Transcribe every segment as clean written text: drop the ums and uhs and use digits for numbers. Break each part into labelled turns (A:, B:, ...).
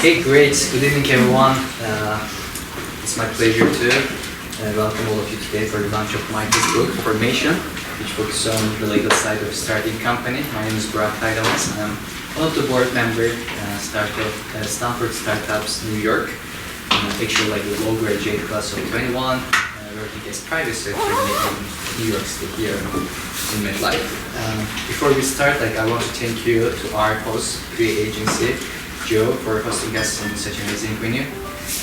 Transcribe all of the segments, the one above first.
A: Okay, great. Good evening, everyone. It's my pleasure to welcome all of you today for the launch of my book, Formation, which focuses on the legal side of starting company. My name is Burak Taylamaz. I'm one of the board members, Stanford Startups, New York. I'm actually like a law graduate class of 21, working as private secretary in New York State here in MetLife. Before we start, I want to thank you to our host, Free Agency, Joe, for hosting us in such an amazing venue.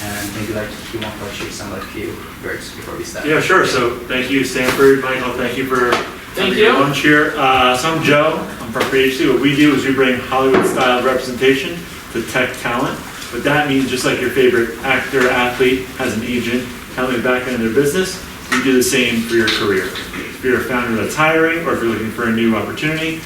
A: And maybe you want to share some few words before we start.
B: Yeah, sure. So thank you, Stanford. Michael, thank you for lunch here. So I'm Joe. I'm from Free Agency. What we do is we bring Hollywood-style representation to tech talent. What that means, just like your favorite actor, athlete has an agent helping back into their business, we do the same for your career. If you're a founder that's hiring or if you're looking for a new opportunity,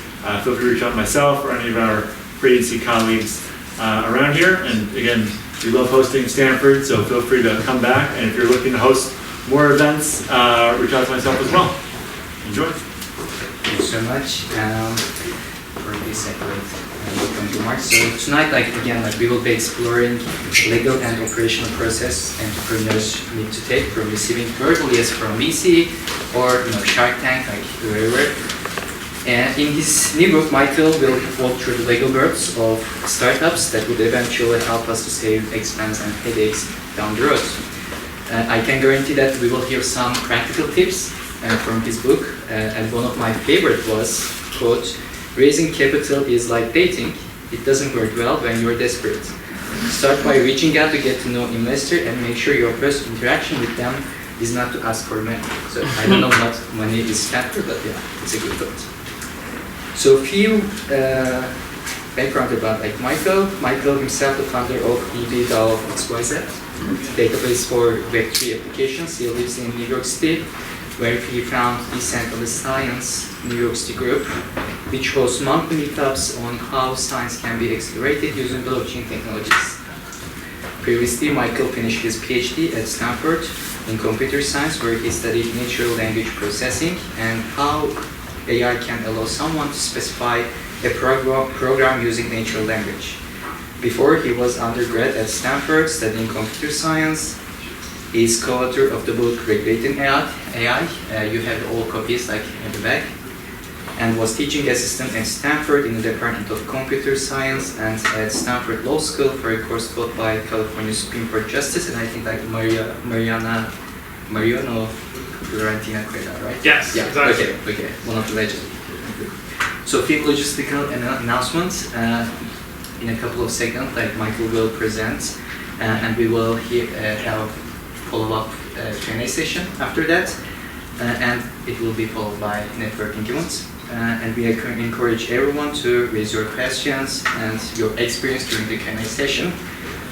B: feel free to reach out to myself or any of our Free Agency colleagues around here. And again, we love hosting Stanford, so feel free to come back. And if you're looking to host more events, reach out to myself as well. Enjoy.
A: Thank you so much for this welcome remarks. So tonight, we will be exploring legal and operational process entrepreneurs need to take from receiving verbal yes from VC or Shark Tank, wherever. And in his new book, Michael will walk through the legal worlds of startups that would eventually help us to save expense and headaches down the road. I can guarantee that we will hear some practical tips from his book. And one of my favorite was, quote, "Raising capital is like dating. It doesn't work well when you're desperate. Start by reaching out to get to know investor and make sure your first interaction with them is not to ask for money." So I don't know what money is spent for, but yeah, it's a good thought. So a few background about Michael. Michael himself, the founder of DB.DAO XYZ, database for Web3 applications. He lives in New York State, where he found Decentralized Science New York City group, which hosts monthly meetups on how science can be accelerated using blockchain technologies. Previously, Michael finished his PhD at Stanford in computer science, where he studied natural language processing and how AI can allow someone to specify a program using natural language. Before he was undergrad at Stanford studying computer science, he is co-author of the book Regulating AI. You have all copies in the back. And was teaching assistant at Stanford in the Department of Computer Science and at Stanford Law School for a course taught by California Supreme Court Justice, and I think Mariano Florentina Queda, right?
B: Yes,
A: yeah,
B: exactly.
A: Okay, one of the legends. So a few logistical announcements. In a couple of seconds, Michael will present, and we will have a follow-up Q&A session after that, and it will be followed by networking events. And we encourage everyone to raise your questions and your experience during the Q&A session.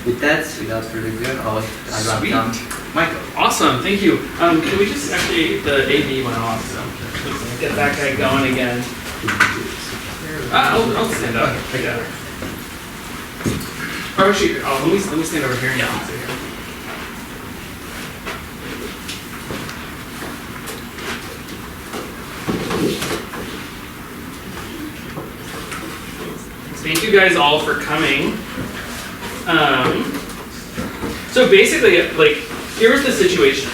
A: With that, without further ado, I welcome Michael.
C: Awesome, thank you. Can we just actually, the AV went off, so get that guy going again. I'll stand up. Yeah. Or actually, let me stand over here and sit here. Thank you guys all for coming. So basically, here's the situation.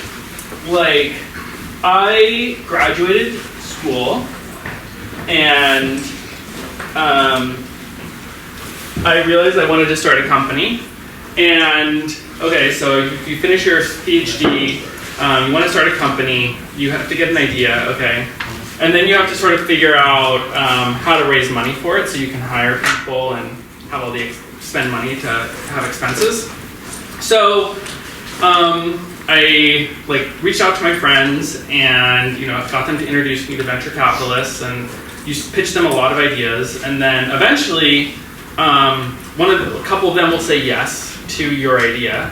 C: I graduated school, and I realized I wanted to start a company. And okay, so if you finish your PhD, you want to start a company, you have to get an idea, okay? And then you have to sort of figure out how to raise money for it so you can hire people and have all the spend money to have expenses. So I reached out to my friends and got them to introduce me to venture capitalists, and you pitch them a lot of ideas, and then eventually a couple of them will say yes to your idea,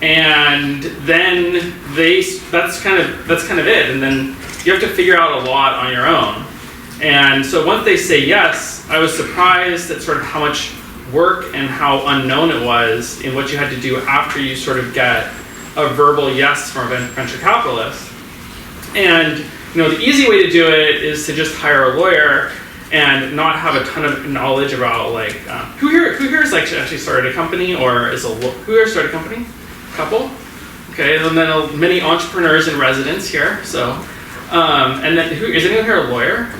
C: and then that's kind of it, and then you have to figure out a lot on your own. And so once they say yes, I was surprised at sort of how much work and how unknown it was in what you had to do after you sort of get a verbal yes from a venture capitalist. And the easy way to do it is to just hire a lawyer and not have a ton of knowledge about like who here has actually started a company or who here started a company? Couple. Okay, and then many entrepreneurs in residence here. So, and then is anyone here a lawyer?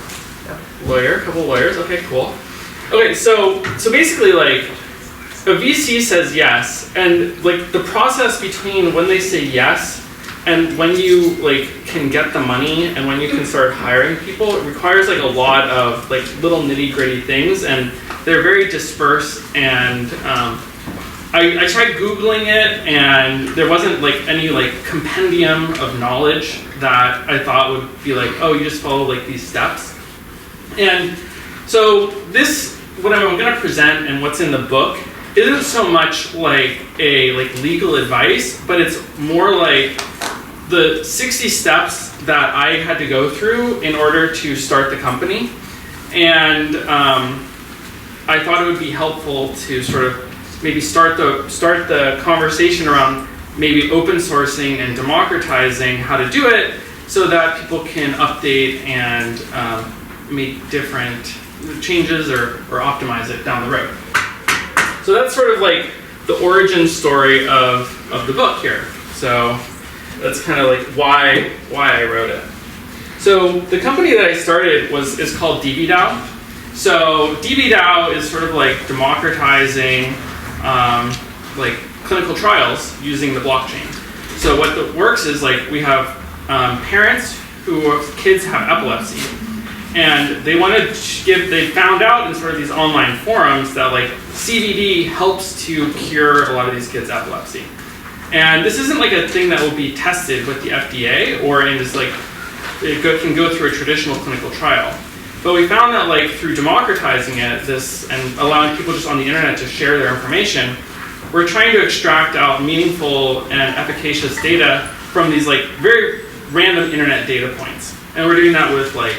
C: Yeah. Lawyer, a couple lawyers. Okay, cool. Okay, so basically like a VC says yes, and like the process between when they say yes and when you like can get the money and when you can start hiring people, it requires like a lot of like little nitty-gritty things, and they're very dispersed. And I tried Googling it, and there wasn't like any like compendium of knowledge that I thought would be like, oh, you just follow like these steps. And so what I'm going to present and what's in the book isn't so much like a legal advice, but it's more like the 60 steps that I had to go through in order to start the company. And I thought it would be helpful to sort of maybe start the conversation around maybe open sourcing and democratizing how to do it so that people can update and make different changes or optimize it down the road. So that's sort of like the origin story of the book here. So that's kind of like why I wrote it. So the company that I started is called DBDAO. So DBDAO is sort of like democratizing like clinical trials using the blockchain. So what works is like we have parents whose kids have epilepsy, and they found out in sort of these online forums that like CBD helps to cure a lot of these kids' epilepsy. And this isn't like a thing that will be tested with the FDA or in just like can go through a traditional clinical trial. But we found that like through democratizing it, and allowing people just on the internet to share their information, we're trying to extract out meaningful and efficacious data from these like very random internet data points. And we're doing that with like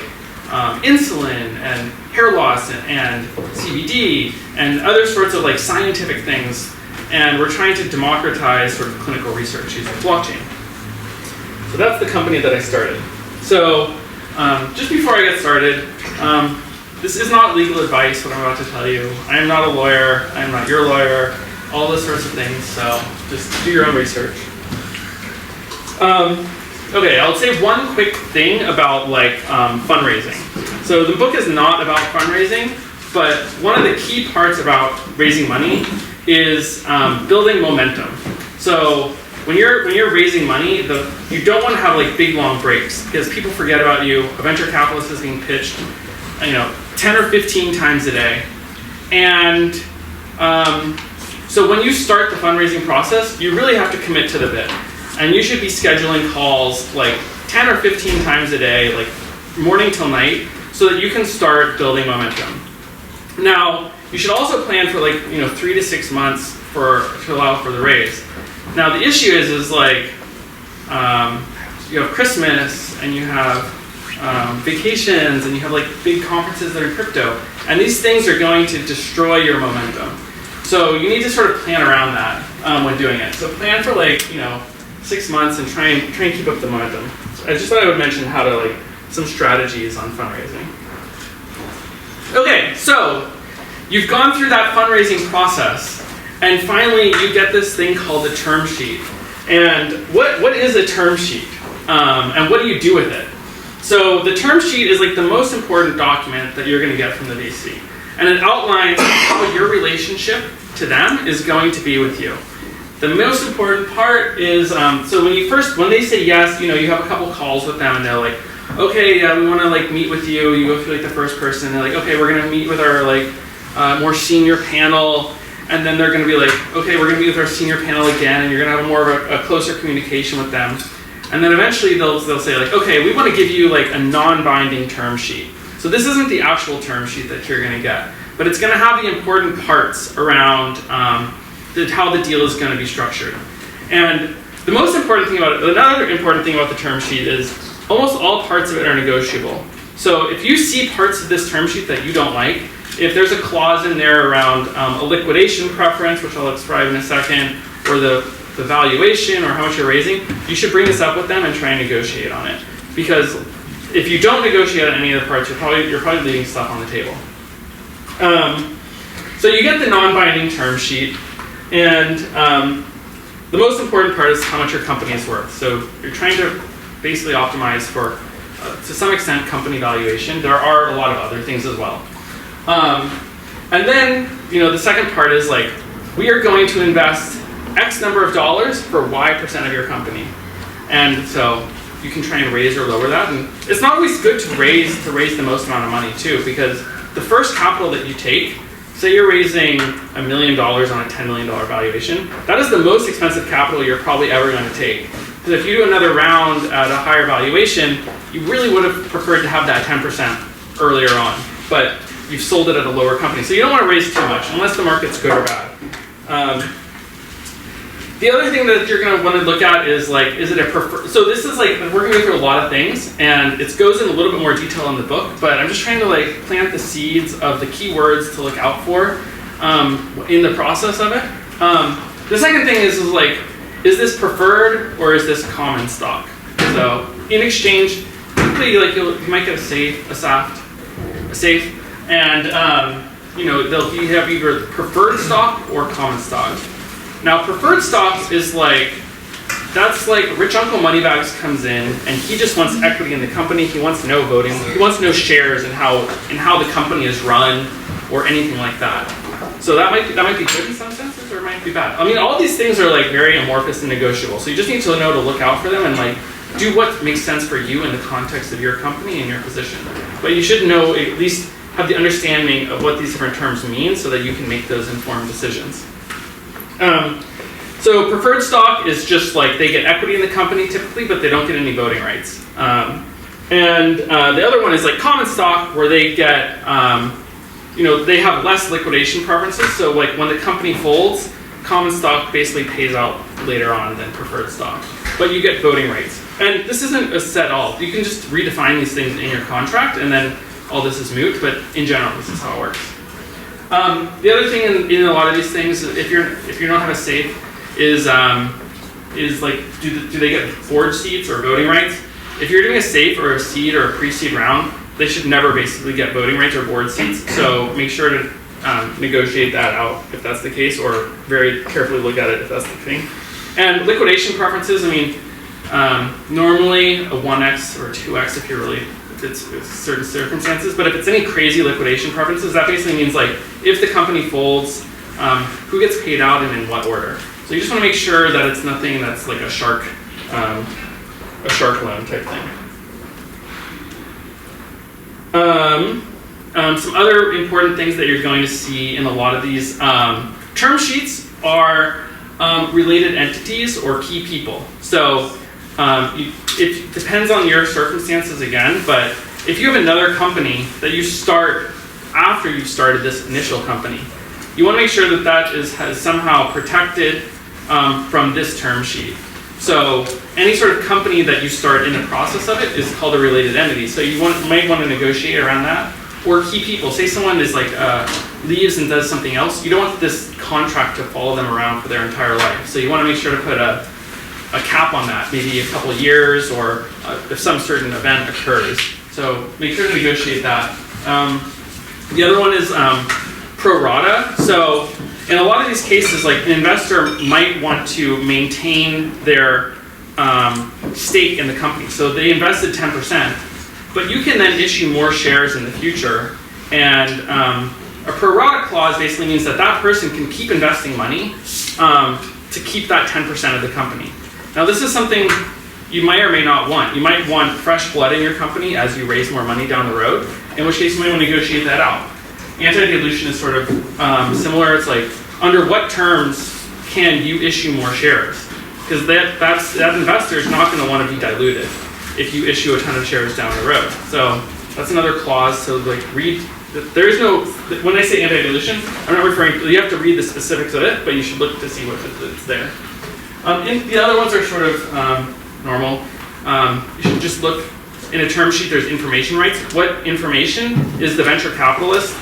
C: insulin and hair loss and CBD and other sorts of like scientific things. And we're trying to democratize sort of clinical research using blockchain. So that's the company that I started. So just before I get started, this is not legal advice, what I'm about to tell you. I am not a lawyer, I am not your lawyer, all those sorts of things, so just do your own research. Okay, I'll say one quick thing about like fundraising. So the book is not about fundraising, but one of the key parts about raising money is building momentum. So when you're raising money, you don't want to have like big long breaks because people forget about you. A venture capitalist is being pitched, 10 or 15 times a day, and so when you start the fundraising process, you really have to commit to the bit, and you should be scheduling calls like 10 or 15 times a day, like morning till night, so that you can start building momentum. Now, you should also plan for like 3 to 6 months to allow for the raise. Now the issue is like you have Christmas and you have vacations and you have like big conferences that are crypto, and these things are going to destroy your momentum. So you need to sort of plan around that when doing it. So plan for like 6 months and try and keep up the momentum. So I just thought I would mention how to some strategies on fundraising. Okay, so you've gone through that fundraising process, and finally you get this thing called a term sheet. And what is a term sheet? And what do you do with it? So the term sheet is like the most important document that you're going to get from the VC. And it outlines how your relationship to them is going to be with you. The most important part is, so when they say yes, you have a couple calls with them and they're like, okay, yeah, we want to meet with you. You go through like the first person, and they're like, okay, we're going to meet with our more senior panel. And then they're going to be like, okay, we're going to meet with our senior panel again, and you're going to have more of a closer communication with them. And then eventually they'll say like, okay, we want to give you like a non-binding term sheet. So this isn't the actual term sheet that you're going to get, but it's going to have the important parts around how the deal is going to be structured. And the most important thing another important thing about the term sheet is almost all parts of it are negotiable. So if you see parts of this term sheet that you don't like, if there's a clause in there around a liquidation preference, which I'll describe in a second, or the valuation or how much you're raising, you should bring this up with them and try and negotiate on it. Because if you don't negotiate on any of the parts, you're probably leaving stuff on the table. So you get the non-binding term sheet, and the most important part is how much your company is worth. So you're trying to basically optimize for, to some extent, company valuation. There are a lot of other things as well. And then, the second part is like, we are going to invest X number of dollars for Y% of your company. And so you can try and raise or lower that. And it's not always good to raise the most amount of money too, because the first capital that you take, say you're raising $1 million on a $10 million valuation, that is the most expensive capital you're probably ever going to take. Because if you do another round at a higher valuation, you really would have preferred to have that 10% earlier on, but you've sold it at a lower company. So you don't want to raise too much, unless the market's good or bad. The other thing that you're going to want to look at is like, is it a preferred? So this is like, we're going to go through a lot of things, and it goes in a little bit more detail in the book, but I'm just trying to like plant the seeds of the keywords to look out for in the process of it. The second thing is like, is this preferred or is this common stock? So in exchange, typically like you might get a safe, and you have either preferred stock or common stock. Now, preferred stock is like, that's like Rich Uncle Moneybags comes in and he just wants equity in the company. He wants no voting. He wants no shares in how the company is run or anything like that. So that might be good in some senses, or it might be bad. I mean, all these things are like very amorphous and negotiable. So you just need to know to look out for them and like do what makes sense for you in the context of your company and your position. But you should know, at least have the understanding of what these different terms mean so that you can make those informed decisions. So preferred stock is just like they get equity in the company typically, but they don't get any voting rights. And the other one is like common stock, where they get, they have less liquidation preferences. So like when the company folds, common stock basically pays out later on than preferred stock, but you get voting rights. And this isn't a set all. You can just redefine these things in your contract, and then all this is moot. But in general, this is how it works. The other thing in a lot of these things, if you don't have a safe, is like, do they get board seats or voting rights? If you're doing a safe or a seed or a pre-seed round, they should never basically get voting rights or board seats. So make sure to negotiate that out if that's the case, or very carefully look at it if that's the thing. And liquidation preferences, I mean, normally a 1x or a 2x if you're really, it's certain circumstances, but if it's any crazy liquidation preferences, that basically means like if the company folds, who gets paid out and in what order. So you just want to make sure that it's nothing that's like a shark loan type thing. Some other important things that you're going to see in a lot of these term sheets are related entities or key people. So it depends on your circumstances again, but if you have another company that you start after you've started this initial company, you want to make sure that that has somehow protected from this term sheet. So any sort of company that you start in the process of it is called a related entity. So you might want to negotiate around that. Or key people. Say someone is like leaves and does something else. You don't want this contract to follow them around for their entire life. So you want to make sure to put a cap on that, maybe a couple of years, or if some certain event occurs. So make sure to negotiate that. The other one is pro rata. So in a lot of these cases, like an investor might want to maintain their stake in the company. So they invested 10%, but you can then issue more shares in the future. And a pro rata clause basically means that that person can keep investing money to keep that 10% of the company. Now this is something you might or may not want. You might want fresh blood in your company as you raise more money down the road, in which case you might want to negotiate that out. Anti-dilution is sort of similar. It's like, under what terms can you issue more shares? Because that investor is not going to want to be diluted if you issue a ton of shares down the road. So that's another clause. So like read, there is no, when I say anti-dilution, I'm not referring, you have to read the specifics of it, but you should look to see what it's there. And the other ones are sort of normal. You should just look in a term sheet, there's information rights. What information is the venture capitalist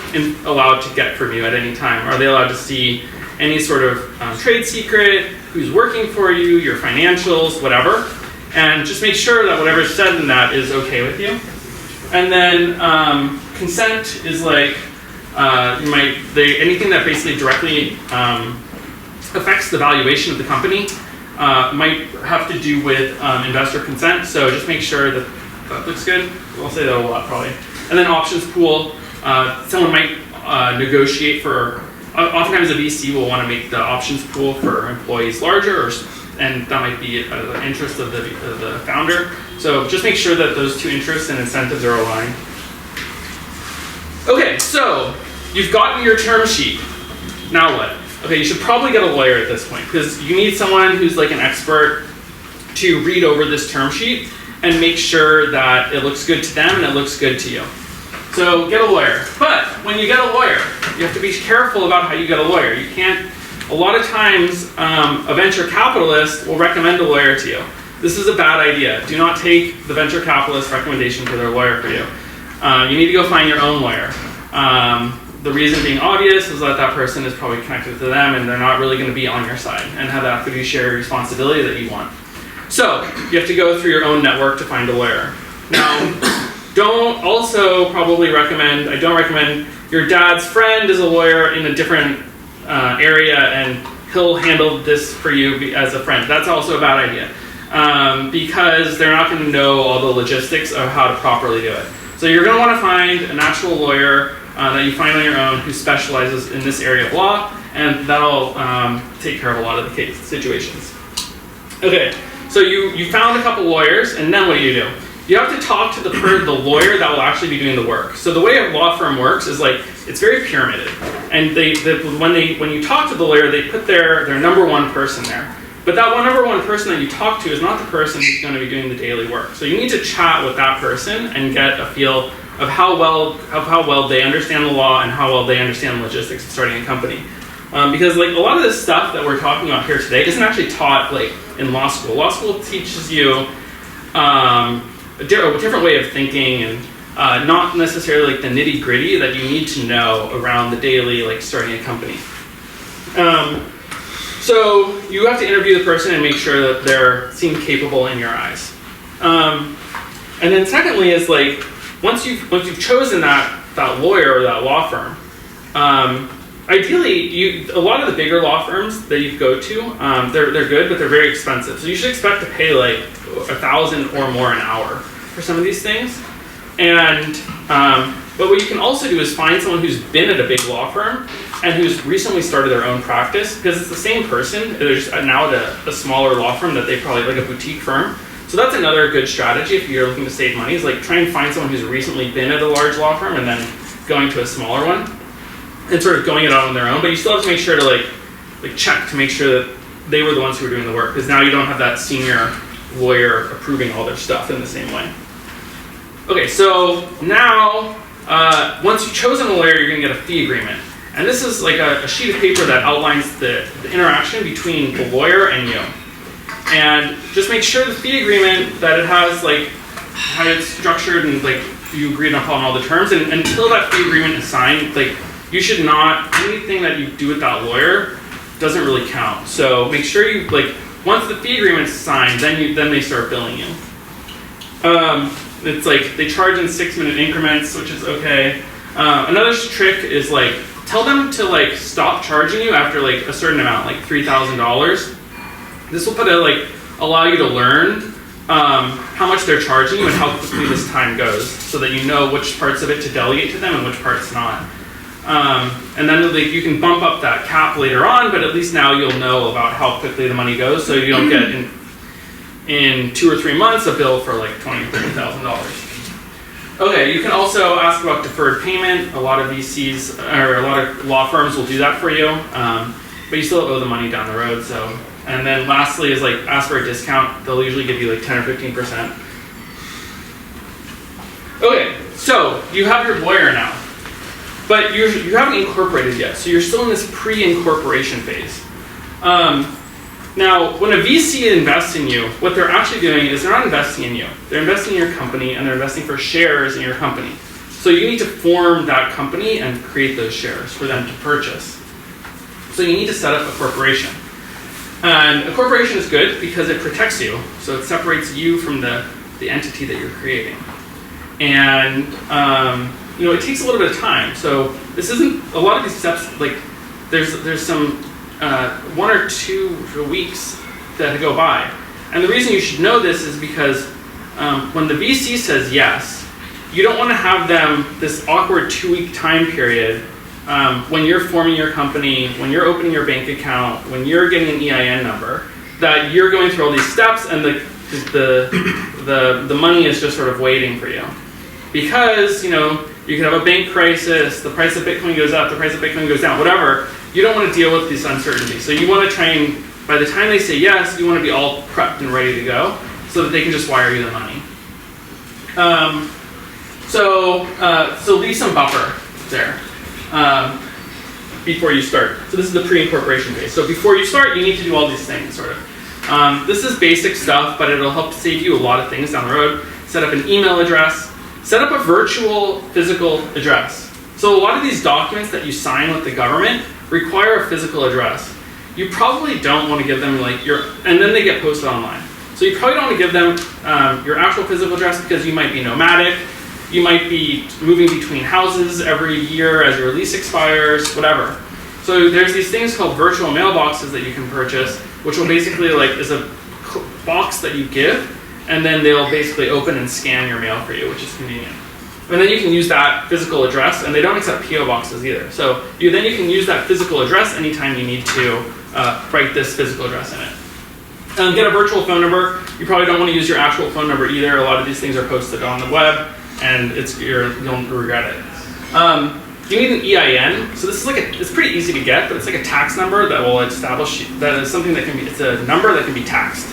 C: allowed to get from you at any time? Are they allowed to see any sort of trade secret, who's working for you, your financials, whatever? And just make sure that whatever's said in that is okay with you. And then consent is like anything that basically directly affects the valuation of the company might have to do with investor consent. So just make sure that that looks good. I'll say that a lot probably. And then options pool. Someone might negotiate for. Oftentimes a VC will want to make the options pool for employees larger, and that might be the interest of the founder. So just make sure that those two interests and incentives are aligned. Okay, so you've gotten your term sheet. Now what? Okay, you should probably get a lawyer at this point because you need someone who's like an expert to read over this term sheet and make sure that it looks good to them and it looks good to you. So get a lawyer. But when you get a lawyer, you have to be careful about how you get a lawyer. You can't, a lot of times a venture capitalist will recommend a lawyer to you. This is a bad idea. Do not take the venture capitalist recommendation to their lawyer for you. You need to go find your own lawyer. The reason being obvious is that that person is probably connected to them and they're not really going to be on your side and have that fiduciary responsibility that you want. So you have to go through your own network to find a lawyer. Now, don't also probably recommend, I don't recommend your dad's friend is a lawyer in a different area and he'll handle this for you as a friend. That's also a bad idea because they're not going to know all the logistics of how to properly do it. So you're going to want to find an actual lawyer that you find on your own who specializes in this area of law, and that'll take care of a lot of the case situations. Okay, so you found a couple lawyers, and then what do? You have to talk to the lawyer that will actually be doing the work. So the way a law firm works is like, it's very pyramided. And when you talk to the lawyer, they put their number one person there. But that number one person that you talk to is not the person who's going to be doing the daily work. So you need to chat with that person and get a feel of how well they understand the law and how well they understand the logistics of starting a company. Because like a lot of this stuff that we're talking about here today isn't actually taught like in law school. Law school teaches you a different way of thinking and not necessarily like the nitty gritty that you need to know around the daily like starting a company. So you have to interview the person and make sure that they seem capable in your eyes. And then secondly is like once you've chosen that lawyer or that law firm, ideally a lot of the bigger law firms that you go to they're good but they're very expensive. So you should expect to pay like $1,000 or more an hour for some of these things. And but what you can also do is find someone who's been at a big law firm and who's recently started their own practice, because it's the same person. They're just now at a smaller law firm that they probably like a boutique firm. So that's another good strategy if you're looking to save money, is like try and find someone who's recently been at a large law firm and then going to a smaller one and sort of going it out on their own. But you still have to make sure to like check to make sure that they were the ones who were doing the work, because now you don't have that senior lawyer approving all their stuff in the same way. Okay, so now once you've chosen a lawyer, you're going to get a fee agreement. And this is like a sheet of paper that outlines the interaction between the lawyer and you. And just make sure the fee agreement that it has like how it's structured and like you agreed upon all the terms. And until that fee agreement is signed, like you should not, anything that you do with that lawyer doesn't really count. So make sure you like, once the fee agreement is signed, then they start billing you. It's like they charge in 6-minute increments, which is okay. Another trick is like tell them to like stop charging you after like a certain amount, like $3,000. This will allow you to learn how much they're charging you and how quickly this time goes, so that you know which parts of it to delegate to them and which parts not. And then like you can bump up that cap later on, but at least now you'll know about how quickly the money goes, so you don't get in 2 or 3 months a bill for like $20,000 or $30,000. Okay, you can also ask about deferred payment. A lot of VCs or a lot of law firms will do that for you, but you still owe the money down the road. So, and then lastly is like ask for a discount. They'll usually give you like 10 or 15%. Okay, so you have your lawyer now, but you haven't incorporated yet. So you're still in this pre-incorporation phase. Now, when a VC invests in you, what they're actually doing is they're not investing in you. They're investing in your company, and they're investing for shares in your company. So you need to form that company and create those shares for them to purchase. So you need to set up a corporation. And a corporation is good because it protects you. So it separates you from the entity that you're creating. and it takes a little bit of time. So this isn't a lot of these steps. Like there's some 1 or 2 weeks that go by, and the reason you should know this is because when the VC says yes, you don't want to have them this awkward 2-week time period when you're forming your company, when you're opening your bank account, when you're getting an EIN number, that you're going through all these steps and the money is just sort of waiting for you. Because, you could have a bank crisis, the price of Bitcoin goes up, the price of Bitcoin goes down, whatever. You don't want to deal with this uncertainty. So you want to try and, by the time they say yes, you want to be all prepped and ready to go so that they can just wire you the money. So leave some buffer there before you start. So this is the pre-incorporation phase. So before you start, you need to do all these things, sort of. This is basic stuff, but it'll help save you a lot of things down the road. Set up an email address. Set up a virtual physical address. So a lot of these documents that you sign with the government require a physical address. You probably don't want to give them and then they get posted online. So you probably don't want to give them your actual physical address because you might be nomadic. You might be moving between houses every year as your lease expires, whatever. So there's these things called virtual mailboxes that you can purchase, which will basically is a box that you give, and then they'll basically open and scan your mail for you, which is convenient. And then you can use that physical address, and they don't accept PO boxes either. So you can use that physical address anytime you need to write this physical address in it. Get a virtual phone number. You probably don't want to use your actual phone number either. A lot of these things are posted on the web, and you'll regret it. You need an EIN. So this is it's pretty easy to get, but it's like a tax number that will establish that is something that can be, it's a number that can be taxed.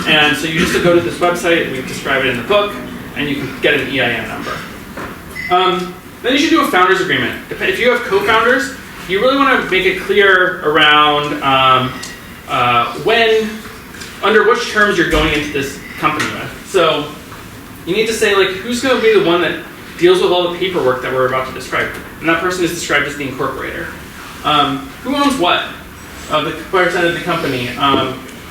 C: And so you just go to this website, we describe it in the book, and you can get an EIN number. Then you should do a founder's agreement. If you have co-founders, you really want to make it clear around under which terms you're going into this company with. So you need to say who's going to be the one that deals with all the paperwork that we're about to describe. And that person is described as the incorporator. Who owns what of the percent of the company?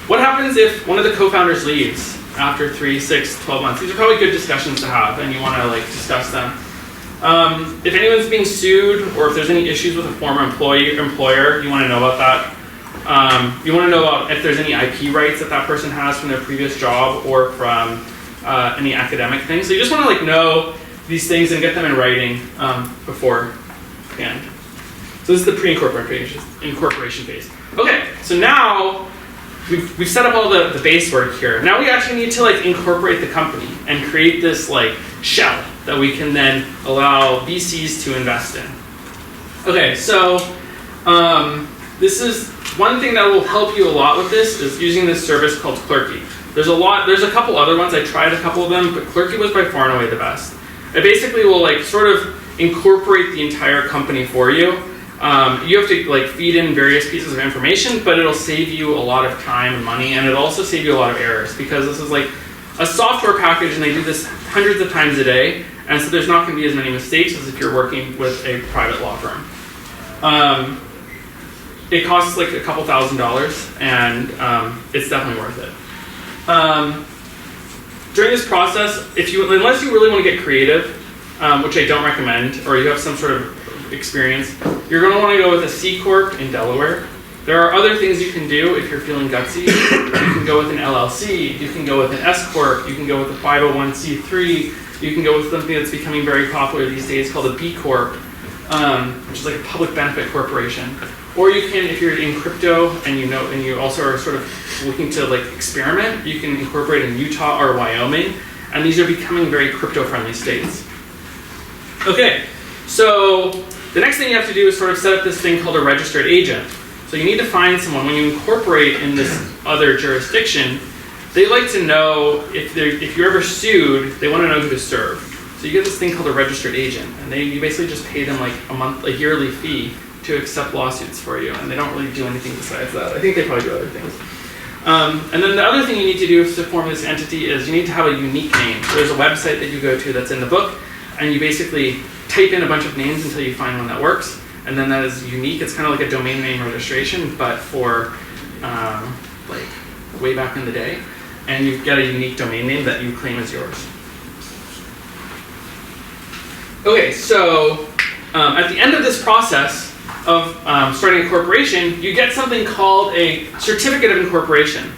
C: What happens if one of the co-founders leaves after 3, 6, 12 months? These are probably good discussions to have, and you want to discuss them. If anyone's being sued, or if there's any issues with a former employer, you want to know about that. You want to know about if there's any IP rights that person has from their previous job or from any academic things. So you just want to know these things and get them in writing beforehand. So this is the pre-incorporation phase. Okay, so now we've set up all the base work here. Now we actually need to incorporate the company and create this shell that we can then allow VCs to invest in. Okay, so this is one thing that will help you a lot with this is using this service called Clerky. There's a couple other ones. I tried a couple of them, but Clerky was by far and away the best. It basically will sort of incorporate the entire company for you. You have to feed in various pieces of information, but it'll save you a lot of time and money, and it'll also save you a lot of errors because this is a software package, and they do this hundreds of times a day, and so there's not going to be as many mistakes as if you're working with a private law firm. It costs a couple $1,000s, and it's definitely worth it. During this process, unless you really want to get creative, which I don't recommend, or you have some sort of experience, you're going to want to go with a C Corp in Delaware. There are other things you can do if you're feeling gutsy. You can go with an LLC, you can go with an S Corp, you can go with a 501c3, you can go with something that's becoming very popular these days called a B Corp, which is a public benefit corporation. Or you can, if you're in crypto and you also are sort of looking to experiment, you can incorporate in Utah or Wyoming, and these are becoming very crypto-friendly states. Okay, so the next thing you have to do is sort of set up this thing called a registered agent. So you need to find someone, when you incorporate in this other jurisdiction, they like to know if you're ever sued, they want to know who to serve. So you get this thing called a registered agent, and you basically just pay them a yearly fee to accept lawsuits for you, and they don't really do anything besides that. I think they probably do other things. And then the other thing you need to do to form this entity is you need to have a unique name. So there's a website that you go to that's in the book, and you basically type in a bunch of names until you find one that works, and then that is unique. It's kind of like a domain name registration, but for way back in the day, and you get a unique domain name that you claim as yours. Okay, so at the end of this process of starting a corporation, you get something called a certificate of incorporation.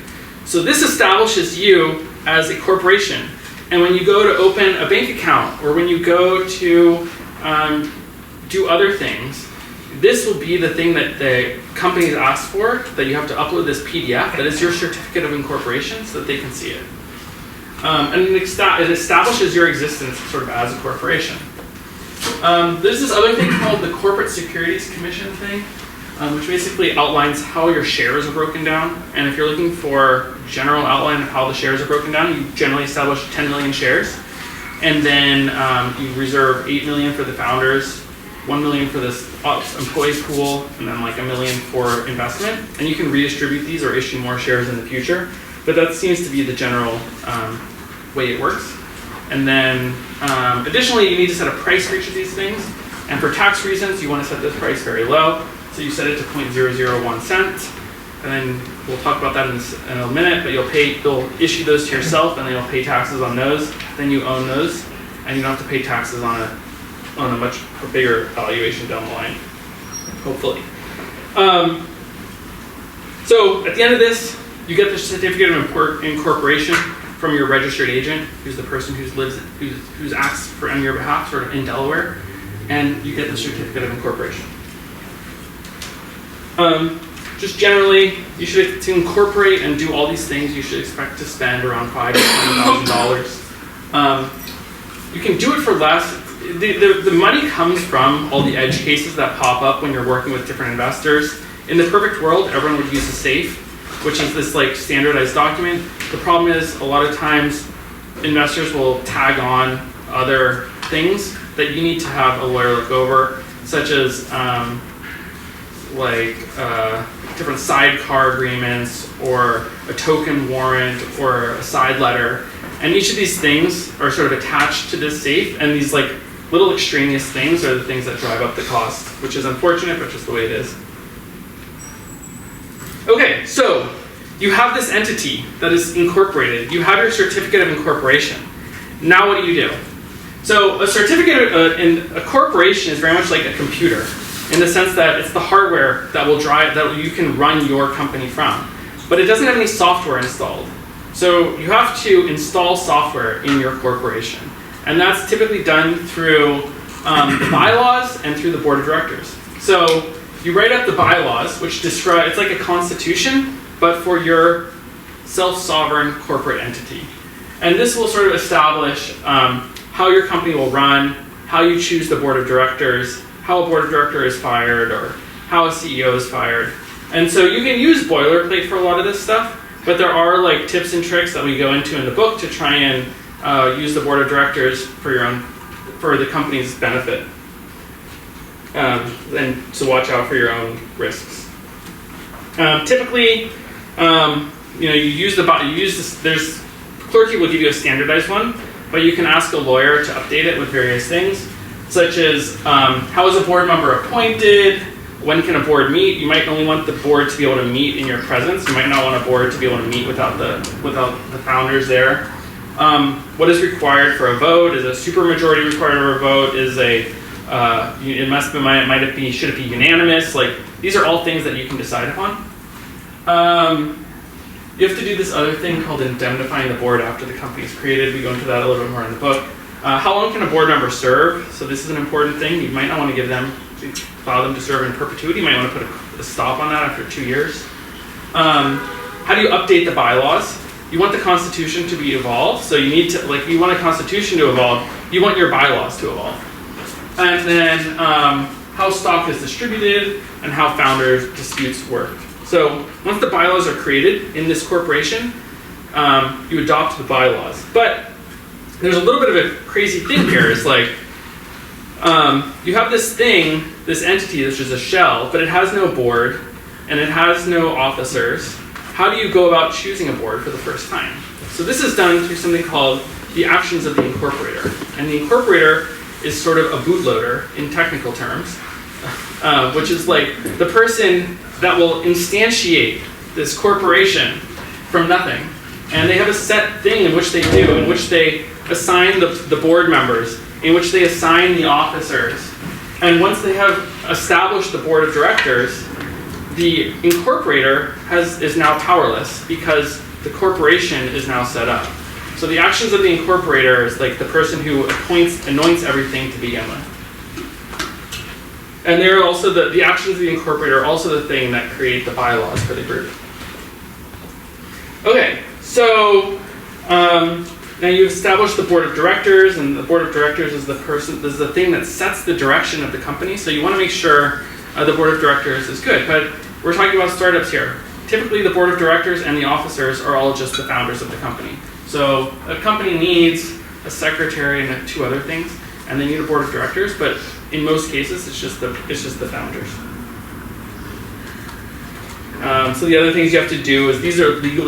C: So this establishes you as a corporation. And when you go to open a bank account, or when you go to do other things, this will be the thing that the companies ask for, that you have to upload this PDF, that is your certificate of incorporation, so that they can see it. And it establishes your existence sort of as a corporation. There's this other thing called the Corporate Securities Commission thing, which basically outlines how your shares are broken down. And if you're looking for general outline of how the shares are broken down, you generally establish 10 million shares. And then you reserve 8 million for the founders, 1 million for this employee pool, and then like $1 million for investment. And you can redistribute these or issue more shares in the future. But that seems to be the general way it works. And then additionally, you need to set a price for each of these things. And for tax reasons, you want to set this price very low. So you set it to 0.001 cents. And then we'll talk about that in a minute, but you'll issue those to yourself, and then you'll pay taxes on those. Then you own those, and you don't have to pay taxes on a much bigger valuation down the line, hopefully. So at the end of this, you get the certificate of incorporation from your registered agent, who's the person who acts on your behalf, sort of in Delaware, and you get the certificate of incorporation. Just generally, you should, to incorporate and do all these things, you should expect to spend around $5,000 to $20,000. You can do it for less. The money comes from all the edge cases that pop up when you're working with different investors. In the perfect world, everyone would use a SAFE, which is this like standardized document. The problem is a lot of times investors will tag on other things that you need to have a lawyer look over, such as different sidecar agreements, or a token warrant, or a side letter. And each of these things are sort of attached to this safe, and these like little extraneous things are the things that drive up the cost, which is unfortunate, but just the way it is. Okay, so you have this entity that is incorporated. You have your certificate of incorporation. Now what do? So a certificate in a corporation is very much like a computer, in the sense that it's the hardware that will drive, that you can run your company from. But it doesn't have any software installed. So you have to install software in your corporation. And that's typically done through the bylaws and through the board of directors. So you write up the bylaws, which describe, it's like a constitution, but for your self-sovereign corporate entity. And this will sort of establish how your company will run, how you choose the board of directors, how a board of director is fired, or how a CEO is fired. And so you can use boilerplate for a lot of this stuff, but there are like tips and tricks that we go into in the book to try and use the board of directors for the company's benefit. And so watch out for your own risks. Typically, you use this. There's Clerky will give you a standardized one, but you can ask a lawyer to update it with various things, such as how is a board member appointed? When can a board meet? You might only want the board to be able to meet in your presence. You might not want a board to be able to meet without the founders there. What is required for a vote? Is a supermajority required for a vote? Should it be unanimous? Like, these are all things that you can decide upon. You have to do this other thing called indemnifying the board after the company is created. We go into that a little bit more in the book. How long can a board member serve? So this is an important thing. You might not want to allow them to serve in perpetuity. You might want to put a stop on that after 2 years. How do you update the bylaws? You want the Constitution to be evolved, so you need to, you want a Constitution to evolve, you want your bylaws to evolve. And then how stock is distributed and how founder disputes work. So once the bylaws are created in this corporation, you adopt the bylaws. But there's a little bit of a crazy thing here. It's like, you have this thing, this entity, which is a shell, but it has no board and it has no officers. How do you go about choosing a board for the first time? So this is done through something called the actions of the incorporator. And the incorporator is sort of a bootloader in technical terms, which is like the person that will instantiate this corporation from nothing. And they have a set thing in which they do, in which they assign the board members in which they assign the officers. And once they have established the board of directors, the incorporator is now powerless because the corporation is now set up. So the actions of the incorporator is like the person who anoints everything to begin with. And they're also the actions of the incorporator are also the thing that create the bylaws for the group. Okay, so now you've established the board of directors, and the board of directors is the thing that sets the direction of the company. So you want to make sure the board of directors is good. But we're talking about startups here. Typically, the board of directors and the officers are all just the founders of the company. So a company needs a secretary and 2 other things, and they need a board of directors. But in most cases, it's just the founders. So the other things you have to do is these are legal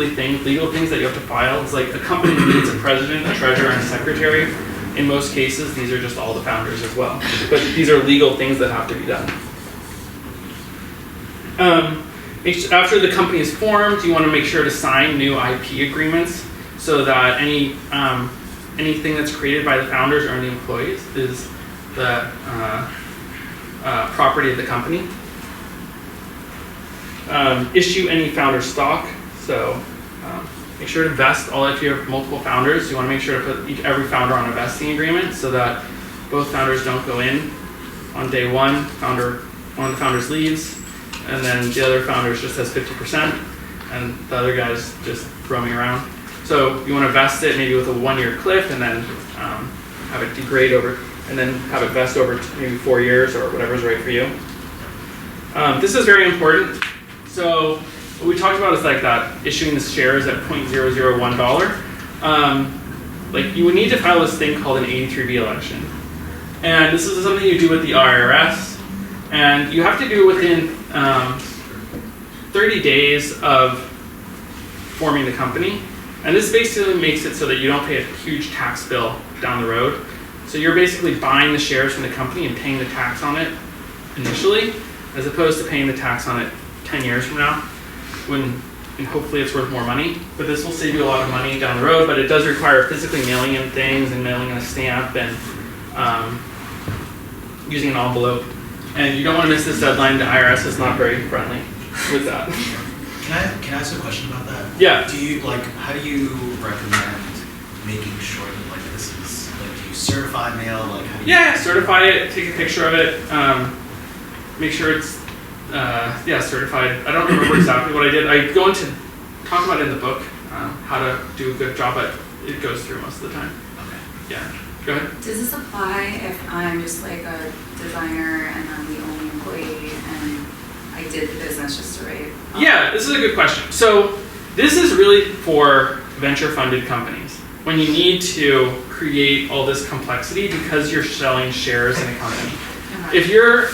C: things that you have to file. It's like a company needs a president, a treasurer, and a secretary. In most cases, these are just all the founders as well. But these are legal things that have to be done. After the company is formed, you want to make sure to sign new IP agreements so that anything that's created by the founders or any employees is the property of the company. Issue any founder stock. So make sure to vest if you have multiple founders. You want to make sure to put every founder on a vesting agreement so that both founders don't go in on day one. One of the founders leaves, and then the other founders just has 50%, and the other guy's just roaming around. So you want to vest it maybe with a 1-year cliff, and then have it degrade over, and then have it vest over maybe 4 years or whatever's right for you. This is very important. So what we talked about is like that issuing the shares at $0.001. Like you would need to file this thing called an 83B election, and this is something you do with the IRS, and you have to do it within 30 days of forming the company. And this basically makes it so that you don't pay a huge tax bill down the road. So you're basically buying the shares from the company and paying the tax on it initially, as opposed to paying the tax on it 10 years from now, and hopefully it's worth more money. But this will save you a lot of money down the road, but it does require physically mailing in things and mailing in a stamp and using an envelope. And you don't want to miss this deadline. The IRS is not very friendly with that.
D: Can I ask a question about that?
C: Yeah.
D: How do you recommend making sure that this is do you certify mail? How do you
C: Certify it, take a picture of it, make sure it's certified. I don't remember exactly what I did. I go into talk about it in the book, how to do a good job, but it goes through most of the time.
D: Okay.
C: Yeah. Go ahead.
E: Does this apply if I'm just like a designer and I'm the only employee and I did the business just to write?
C: Yeah, this is a good question. So this is really for venture-funded companies when you need to create all this complexity because you're selling shares in a company.
E: Okay.
C: If you're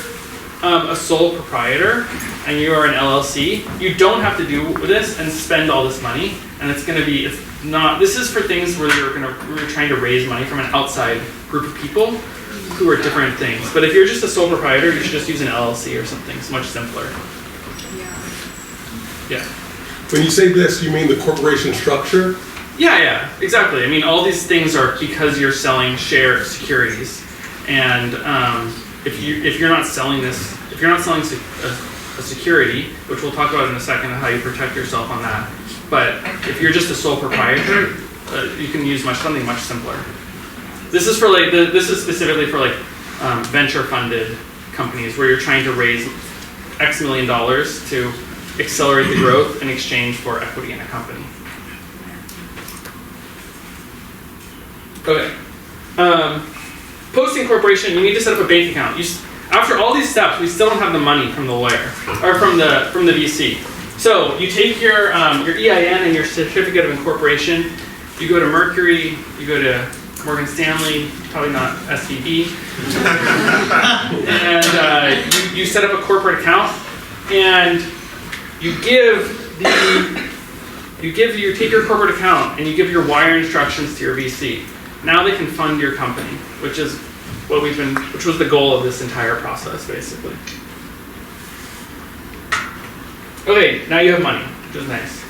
C: a sole proprietor and you are an LLC, you don't have to do this and spend all this money, and this is for things where you're trying to raise money from an outside group of people who are different things. But if you're just a sole proprietor, you should just use an LLC or something. It's much simpler. Yeah.
F: When you say this, you mean the corporation structure?
C: Yeah, exactly. I mean, all these things are because you're selling share securities, and if you're not selling a security, which we'll talk about in a second, how you protect yourself on that. But if you're just a sole proprietor, you can use something much simpler. This is specifically for venture-funded companies where you're trying to raise X million dollars to accelerate the growth in exchange for equity in a company. Okay. Post-incorporation, you need to set up a bank account. After all these steps, we still don't have the money from the lawyer or from the VC. So you take your EIN and your certificate of incorporation. You go to Mercury. You go to Morgan Stanley. Probably not SVB. And you set up a corporate account, and you take your corporate account and you give your wire instructions to your VC. Now they can fund your company, which was the goal of this entire process, basically. Okay, now you have money, which is nice.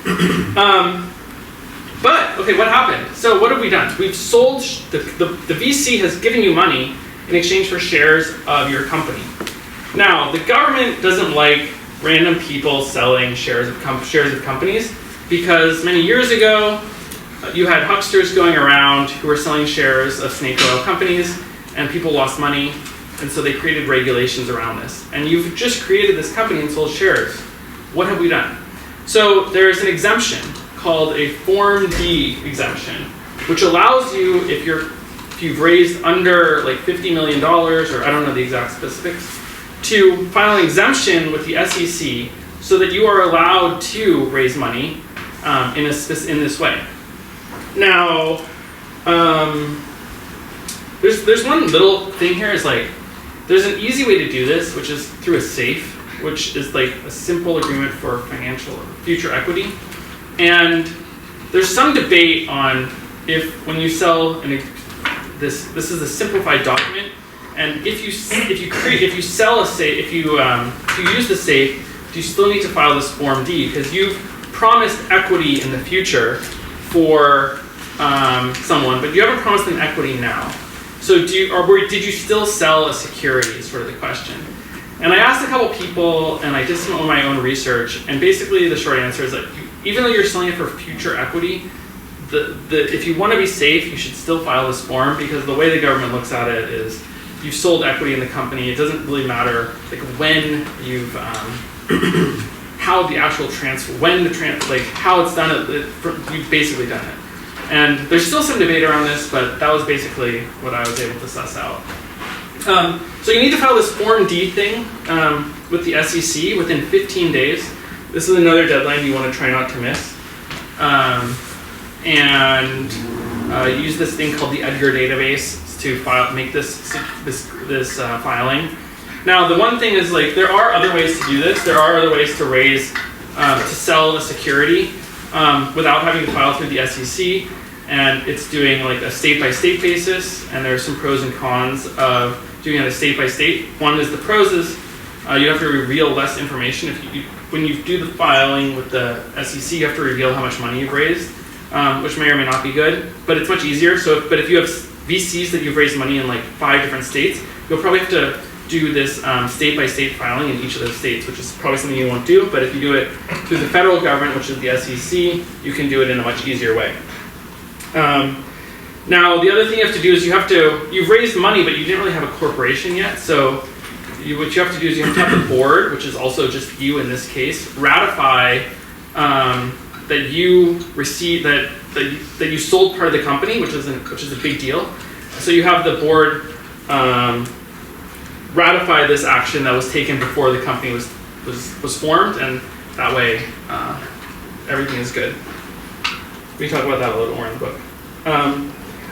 C: But, okay, what happened? So what have we done? We've sold, the VC has given you money in exchange for shares of your company. Now, the government doesn't like random people selling shares of companies, because many years ago, you had hucksters going around who were selling shares of snake oil companies, and people lost money, and so they created regulations around this. And you've just created this company and sold shares. What have we done? So there's an exemption called a Form D exemption, which allows you, if you've raised under like $50 million, or I don't know the exact specifics, to file an exemption with the SEC so that you are allowed to raise money in this way. Now, there's one little thing here is like, there's an easy way to do this, which is through a SAFE, which is like a simple agreement for financial or future equity. And there's some debate on if when you sell this is a simplified document, and if you sell a SAFE, if you use the SAFE, do you still need to file this Form D because you've promised equity in the future for someone, but you haven't promised them equity now. So did you still sell a security is sort of the question. And I asked a couple people, and I did some of my own research, and basically the short answer is that even though you're selling it for future equity, if you want to be safe, you should still file this form, because the way the government looks at it is you've sold equity in the company. It doesn't really matter like when you've how the actual transfer, how it's done. You've basically done it. And there's still some debate around this, but that was basically what I was able to suss out. So you need to file this Form D thing with the SEC within 15 days. This is another deadline you want to try not to miss. And use this thing called the Edgar database to make this filing. Now, the one thing is, like, there are other ways to do this. There are other ways to raise, to sell a security without having to file through the SEC. And it's doing like a state-by-state basis, and there's some pros and cons of doing it a state-by-state. One is the pros is you have to reveal less information. When you do the filing with the SEC, you have to reveal how much money you've raised, which may or may not be good, but it's much easier. But if you have VCs that you've raised money in like 5 different states, you'll probably have to do this state-by-state filing in each of those states, which is probably something you won't do. But if you do it through the federal government, which is the SEC, you can do it in a much easier way. Now, the other thing you have to do is you've raised money, but you didn't really have a corporation yet. So what you have to do is you have to have the board, which is also just you in this case, ratify that you received that you sold part of the company, which is a big deal. So you have the board ratify this action that was taken before the company was formed, and that way everything is good. We talk about that a little more in the book.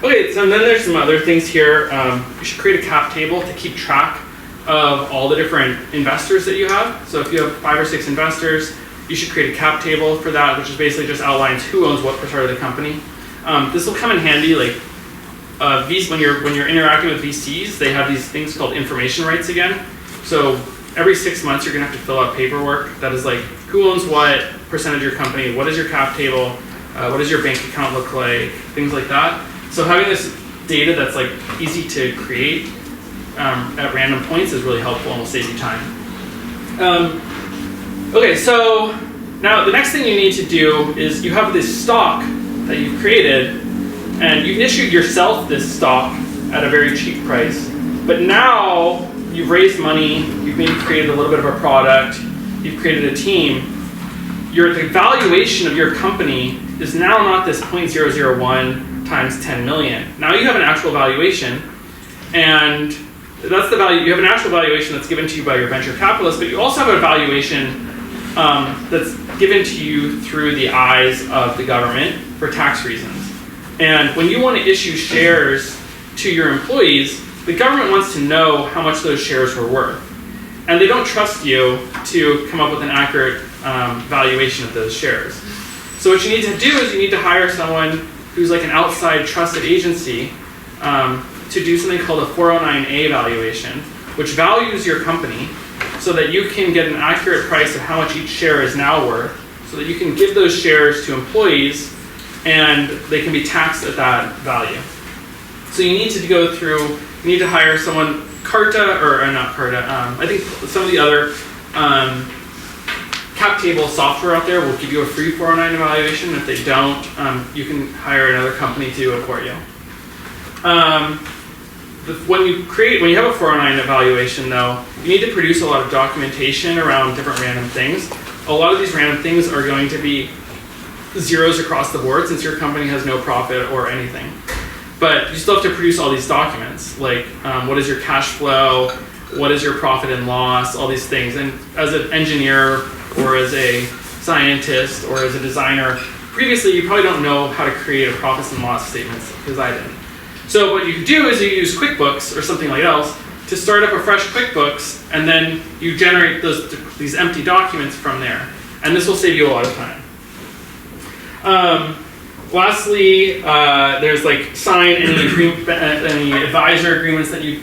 C: Okay, so then there's some other things here. You should create a cap table to keep track of all the different investors that you have. So if you have 5 or 6 investors, you should create a cap table for that, which is basically just outlines who owns what part of the company. This will come in handy, like when you're interacting with VCs, they have these things called information rights again. So every 6 months, you're gonna have to fill out paperwork that is like who owns what percentage of your company, what is your cap table, what does your bank account look like, things like that. So having this data that's like easy to create at random points is really helpful and will save you time. Okay, so now the next thing you need to do is you have this stock that you've created, and you've issued yourself this stock at a very cheap price. But now you've raised money, you've maybe created a little bit of a product, you've created a team. The valuation of your company is now not this 0.001 times 10 million. Now you have an actual valuation, and that's the value. You have an actual valuation that's given to you by your venture capitalist, but you also have a valuation that's given to you through the eyes of the government for tax reasons. And when you want to issue shares to your employees, the government wants to know how much those shares were worth. And they don't trust you to come up with an accurate valuation of those shares. So what you need to do is you need to hire someone who's like an outside trusted agency to do something called a 409A valuation, which values your company so that you can get an accurate price of how much each share is now worth, so that you can give those shares to employees and they can be taxed at that value. So you need to go through, you need to hire someone, Carta, or not Carta, I think some of the other cap table software out there will give you a free 409 evaluation. If they don't, you can hire another company to do it for you. When you have a 409 evaluation though, you need to produce a lot of documentation around different random things. A lot of these random things are going to be zeros across the board since your company has no profit or anything. But you still have to produce all these documents, like what is your cash flow, what is your profit and loss, all these things. And as an engineer or as a scientist or as a designer, previously you probably don't know how to create a profits and loss statements, because I didn't. So what you can do is you use QuickBooks or something like else to start up a fresh QuickBooks, and then you generate these empty documents from there. And this will save you a lot of time. Lastly, there's like sign any advisor agreements that you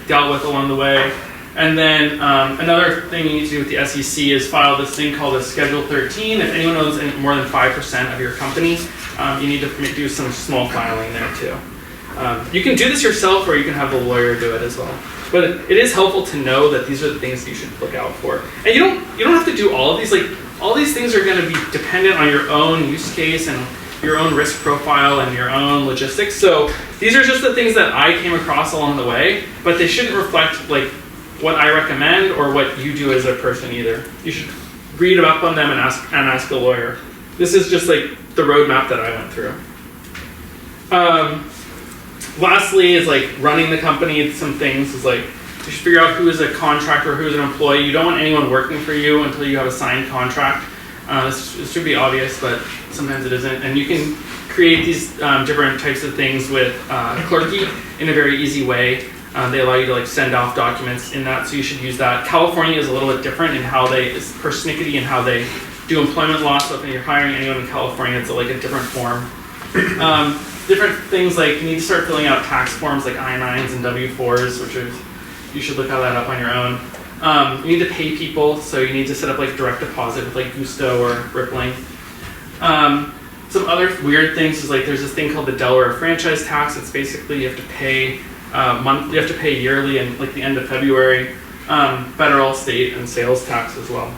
C: dealt with along the way. And then another thing you need to do with the SEC is file this thing called a Schedule 13. If anyone owns more than 5% of your company, you need to do some small filing there too. You can do this yourself, or you can have the lawyer do it as well. But it is helpful to know that these are the things that you should look out for. And you don't have to do all of these. Like, all these things are going to be dependent on your own use case and your own risk profile and your own logistics. So these are just the things that I came across along the way, but they shouldn't reflect like what I recommend or what you do as a person either. You should read up on them and ask a lawyer. This is just like the roadmap that I went through. Lastly is like running the company. Some things is like you should figure out who is a contractor, who is an employee. You don't want anyone working for you until you have a signed contract. This should be obvious, but sometimes it isn't. And you can create these different types of things with Clerky in a very easy way. They allow you to like send off documents in that, so you should use that. California is a little bit different in how it's persnickety and how they do employment law. So if you're hiring anyone in California, it's like a different form. Different things like you need to start filling out tax forms like I-9s and W-4s, which you should look that up on your own. You need to pay people, so you need to set up like direct deposit with like Gusto or Rippling. Some other weird things is like there's this thing called the Delaware franchise tax. It's basically you have to pay you have to pay yearly and like the end of February, federal, state, and sales tax as well.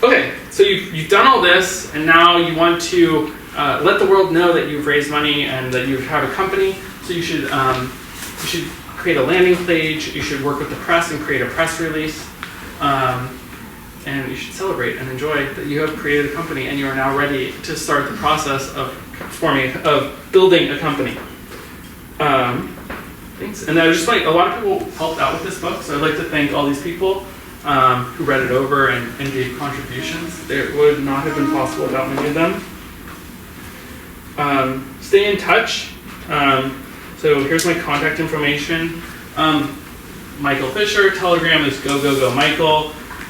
C: Okay, so you've done all this, and now you want to let the world know that you've raised money and that you have a company. So you should create a landing page. You should work with the press and create a press release, and you should celebrate and enjoy that you have created a company and you are now ready to start the process of building a company. Thanks. And I just like a lot of people helped out with this book, so I'd like to thank all these people who read it over and gave contributions. It would not have been possible without many of them. Stay in touch. So here's my contact information. Michael Fisher, Telegram is go.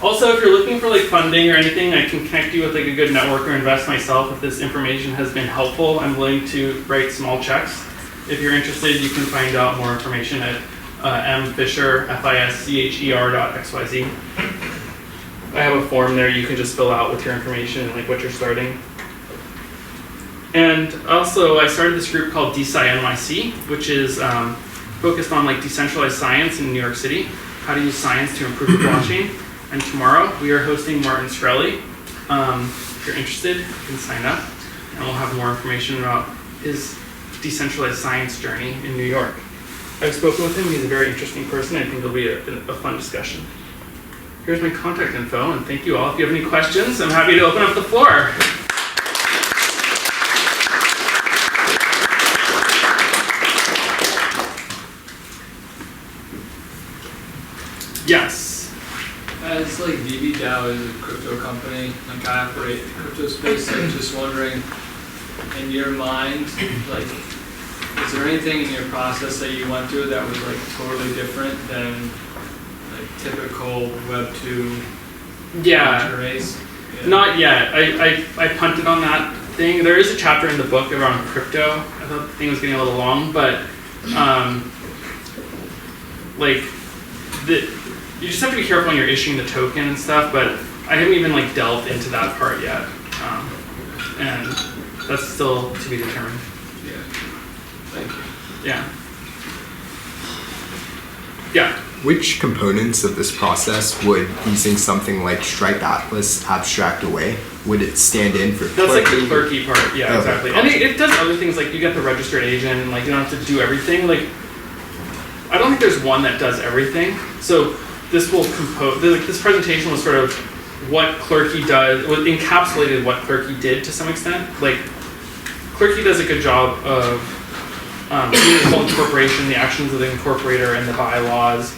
C: Also, if you're looking for like funding or anything, I can connect you with like a good network or invest myself. If this information has been helpful, I'm willing to write small checks. If you're interested, you can find out more information at mfischer.xyz. I have a form there you can just fill out with your information and like what you're starting. And also, I started this group called DeSci NYC, which is focused on like decentralized science in New York City, how to use science to improve the blockchain. And tomorrow, we are hosting Martin Shkreli. If you're interested, you can sign up, and we'll have more information about his decentralized science journey in New York. I've spoken with him. He's a very interesting person. I think it'll be a fun discussion. Here's my contact info, and thank you all. If you have any questions, I'm happy to open up the floor. Yes.
G: As like DBDAO is a crypto company, like I operate in the crypto space, I'm just wondering, in your mind, like, is there anything in your process that you went through that was like totally different than like typical Web 2 race? Yeah. Not yet.
C: I punted on that thing. There is a chapter in the book around crypto. I thought the thing was getting a little long, but you just have to be careful when you're issuing the token and stuff, but I haven't even like delved into that part yet. and that's still to be determined.
G: Yeah. Thank you.
C: Yeah. Yeah.
H: Which components of this process would using something like Stripe Atlas abstract away? Would it stand in for
C: That's like the
H: clerking?
C: clerky part, yeah,
H: Okay.
C: exactly. And it does other things, like you get the registered agent, and like you don't have to do everything. Like, I don't think there's one that does everything. So this will compose, like this presentation was sort of what clerky does, was encapsulated what clerky did to some extent. Like, clerky does a good job of doing the whole incorporation, the actions of the incorporator and the bylaws,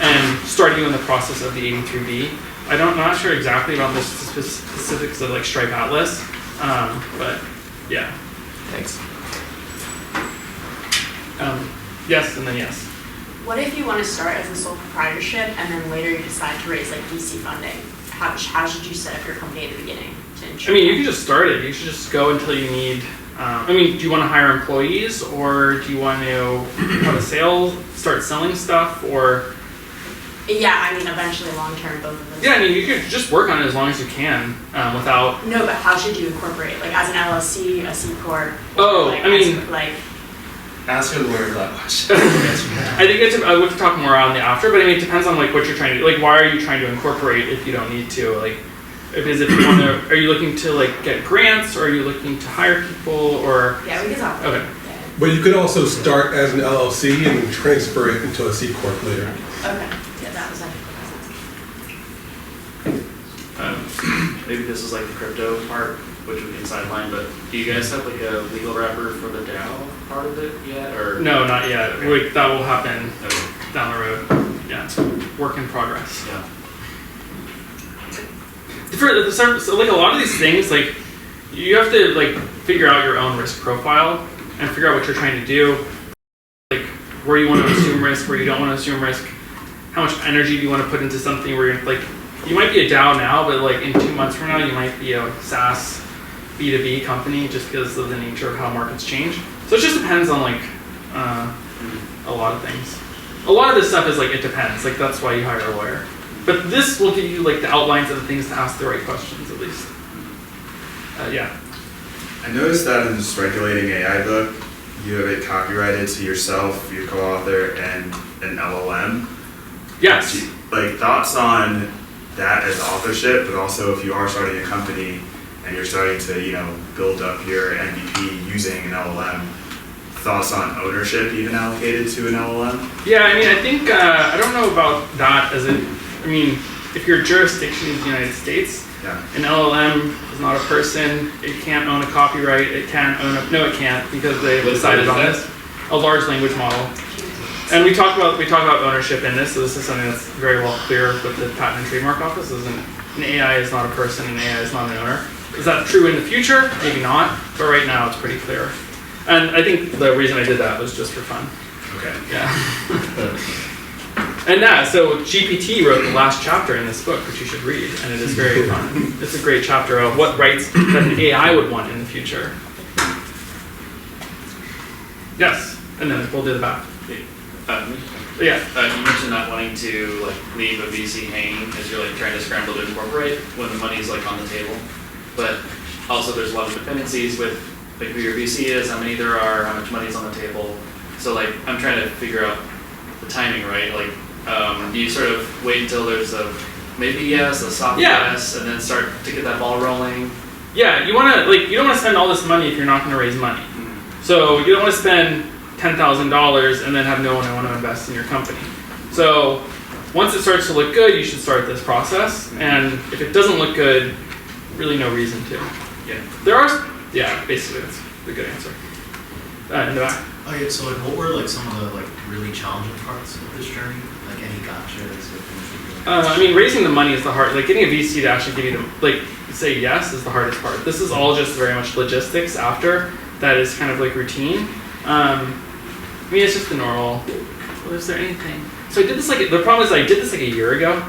C: and starting on the process of the 83B. I'm not sure exactly about the specifics of like Stripe Atlas, but yeah.
H: Thanks.
C: Yes, and then yes.
I: What if you want to start as a sole proprietorship and then later you decide to raise like VC funding? How should you set up your company at the beginning to ensure?
C: I mean, you can just start it. You should just go until you need. Do you want to hire employees, or do you want to have a start selling stuff, or?
I: Yeah, I mean, eventually, long term, both of those.
C: Yeah, I mean, you can just work on it as long as you can, without.
I: No, but how should you incorporate? Like as an LLC, a C corp?
C: Oh,
I: like,
C: I mean.
D: Answer the lawyer that question.
C: I think we have to talk more on the after, but I mean, it depends on like what you're trying to, like, why are you trying to incorporate if you don't need to, like, if you want to, are you looking to like get grants, or are you looking to hire people, or?
I: Yeah, we can talk.
C: Okay.
I: Yeah.
F: But you could also start as an LLC and then transfer it into a C Corp later.
I: Okay. Yeah, that was
J: Maybe this is like the crypto part, which we can sideline, but do you guys have like a legal wrapper for the DAO part of it yet, or?
C: No, not yet.
J: Okay.
C: That will happen
J: Okay.
C: down the road. Yeah, it's work in progress.
J: Yeah.
C: So like a lot of these things, like you have to like figure out your own risk profile and figure out what you're trying to do, like where you want to assume risk, where you don't want to assume risk, how much energy do you want to put into something where you're like, you might be a DAO now, but like in 2 months from now, you might be a SaaS B2B company just because of the nature of how markets change. So it just depends on like a lot of things. A lot of this stuff is like, it depends. Like that's why you hire a lawyer. But this will give you like the outlines of the things to ask the right questions at least. Yeah.
K: I noticed that in this regulating AI book, you have it copyrighted to yourself, your co-author, and an LLM.
C: Yes.
K: Like thoughts on that as authorship, but also if you are starting a company and you're starting to, build up your MVP using an LLM, thoughts on ownership even allocated to an LLM?
C: Yeah, I mean, I think, I don't know about that if your jurisdiction is the United States,
K: Yeah.
C: an LLM is not a person, it can't own a copyright, it can't own no, it can't, because they've decided on this. A large language model. And we talk about ownership in this, so this is something that's very well clear with the Patent and Trademark Office. An AI is not a person, an AI is not an owner. Is that true in the future? Maybe not, but right now it's pretty clear. And I think the reason I did that was just for fun.
K: Okay.
C: Yeah. And so GPT wrote the last chapter in this book, which you should read, and it is very fun. It's a great chapter of what rights that an AI would want in the future. Yes, and then we'll do the back. Yeah.
J: You mentioned not wanting to like leave a VC hanging as you're like trying to scramble to incorporate when the money's like on the table. But also there's a lot of dependencies with like who your VC is, how many there are, how much money's on the table. So like I'm trying to figure out the timing, right? Like do you sort of wait until there's a maybe yes, a soft yes, and then start to get that ball rolling?
C: Yeah, you don't want to spend all this money if you're not going to raise money.
J: Mm-hmm.
C: So you don't want to spend $10,000 and then have no one want to invest in your company. So once it starts to look good, you should start this process. And if it doesn't look good, really no reason to. Yeah. Basically that's the good answer. In the back.
D: Oh yeah, so like what were like some of the like really challenging parts of this journey? Like any gotchas?
C: Raising the money is the hard. Like getting a VC to actually give you the say yes is the hardest part. This is all just very much logistics after. That is kind of like routine. It's just the normal. Well, is there anything? So I did this the problem is I did this like a year ago,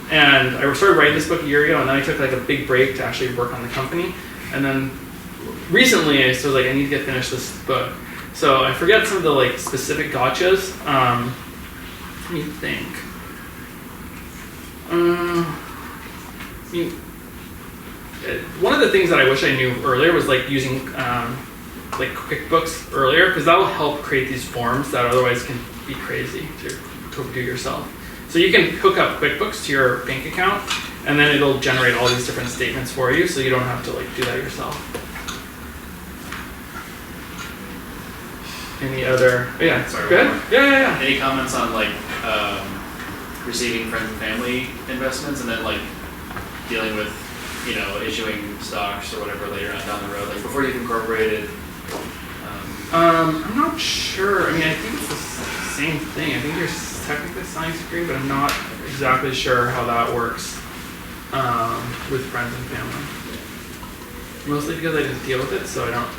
C: and I started writing this book a year ago, and then I took like a big break to actually work on the company, and then recently I was like I need to get finished this book. So I forget some of the specific gotchas. Let me think. one of the things that I wish I knew earlier was like using like QuickBooks earlier, because that will help create these forms that otherwise can be crazy to do yourself. So you can hook up QuickBooks to your bank account, and then it'll generate all these different statements for you, so you don't have to like do that yourself. Any other? Yeah,
J: Sorry,
C: good.
J: one more.
C: Yeah.
J: Any comments on like receiving friends and family investments and then like dealing with, you know, issuing stocks or whatever later on down the road, like before you've incorporated?
C: I'm not sure. I mean, I think it's the same thing. I think you're technically signing security, but I'm not exactly sure how that works with friends and family. Mostly because I didn't deal with it, so I don't.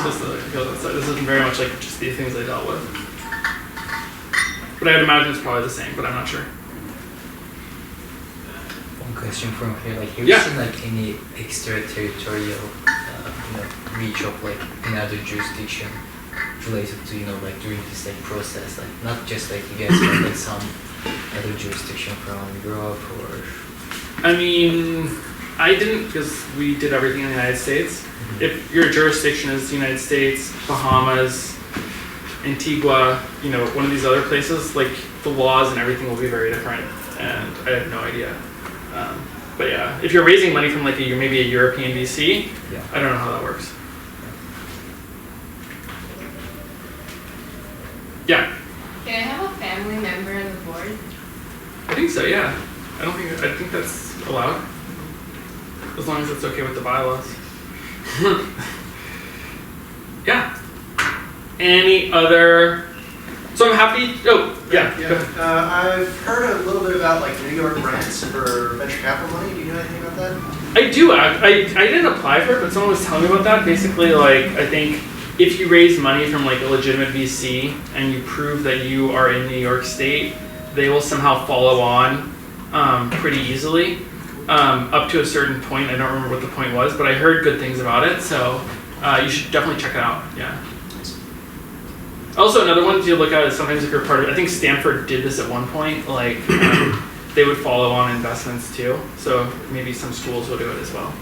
C: This isn't very much like just the things I dealt with. But I would imagine it's probably the same, but I'm not sure.
A: One question from here, like, have you
C: Yeah.
A: seen like any extraterritorial, reach of like another jurisdiction related to, like doing this like process, like not just like you guys, but like some other jurisdiction from Europe or?
C: I mean, I didn't, because we did everything in the United States. If your jurisdiction is the United States, Bahamas, Antigua, one of these other places, like the laws and everything will be very different, and I have no idea. But yeah, if you're raising money from like maybe a European VC,
A: Yeah.
C: I don't know how that works. Yeah,
L: Can I have a family member on the board?
C: I think so. Yeah, I think that's allowed, as long as it's okay with the bylaws. Yeah. Any other? So I'm happy. Oh, yeah. Go ahead.
D: I've heard a little bit about like New York grants for venture capital money. Do you know anything about that?
C: I do. I didn't apply for it, but someone was telling me about that. Basically, like, I think if you raise money from like a legitimate VC and you prove that you are in New York State, they will somehow follow on pretty easily up to a certain point. I don't remember what the point was, but I heard good things about it. So you should definitely check it out. Yeah. Also, another one to look at is sometimes if you're part of it. I think Stanford did this at one point. Like, they would follow on investments too. So maybe some schools will do it as well.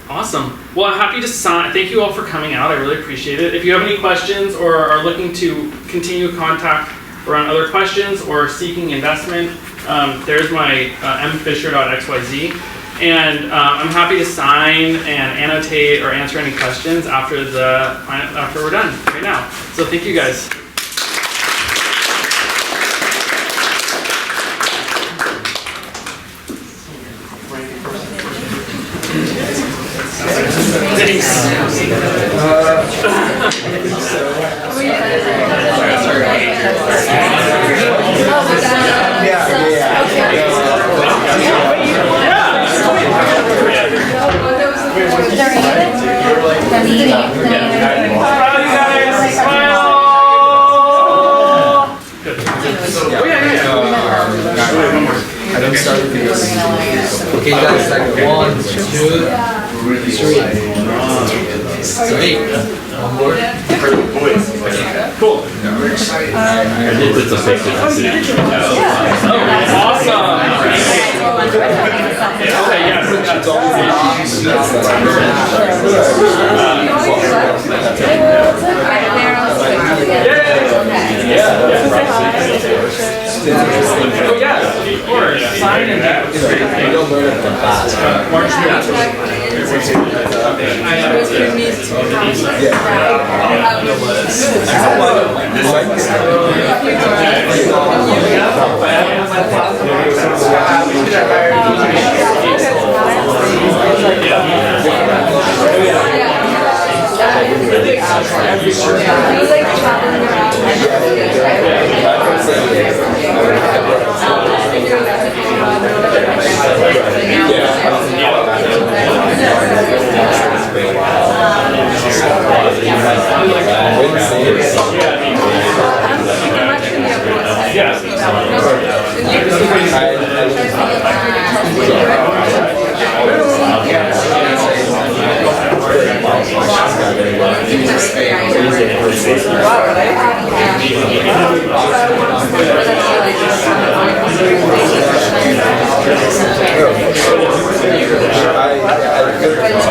C: Awesome. Well, I'm happy to sign. Thank you all for coming out. I really appreciate it. If you have any questions or are looking to continue contact around other questions or seeking investment, there's my mfisher.xyz. And I'm happy to sign and annotate or answer any questions after we're done right now. So thank you guys.
M: Okay, guys, like 1, 2, 3. Sweet. One more.
C: Cool. Awesome. Okay, Oh yeah, of course. Sign and
M: Wow,
C: Thank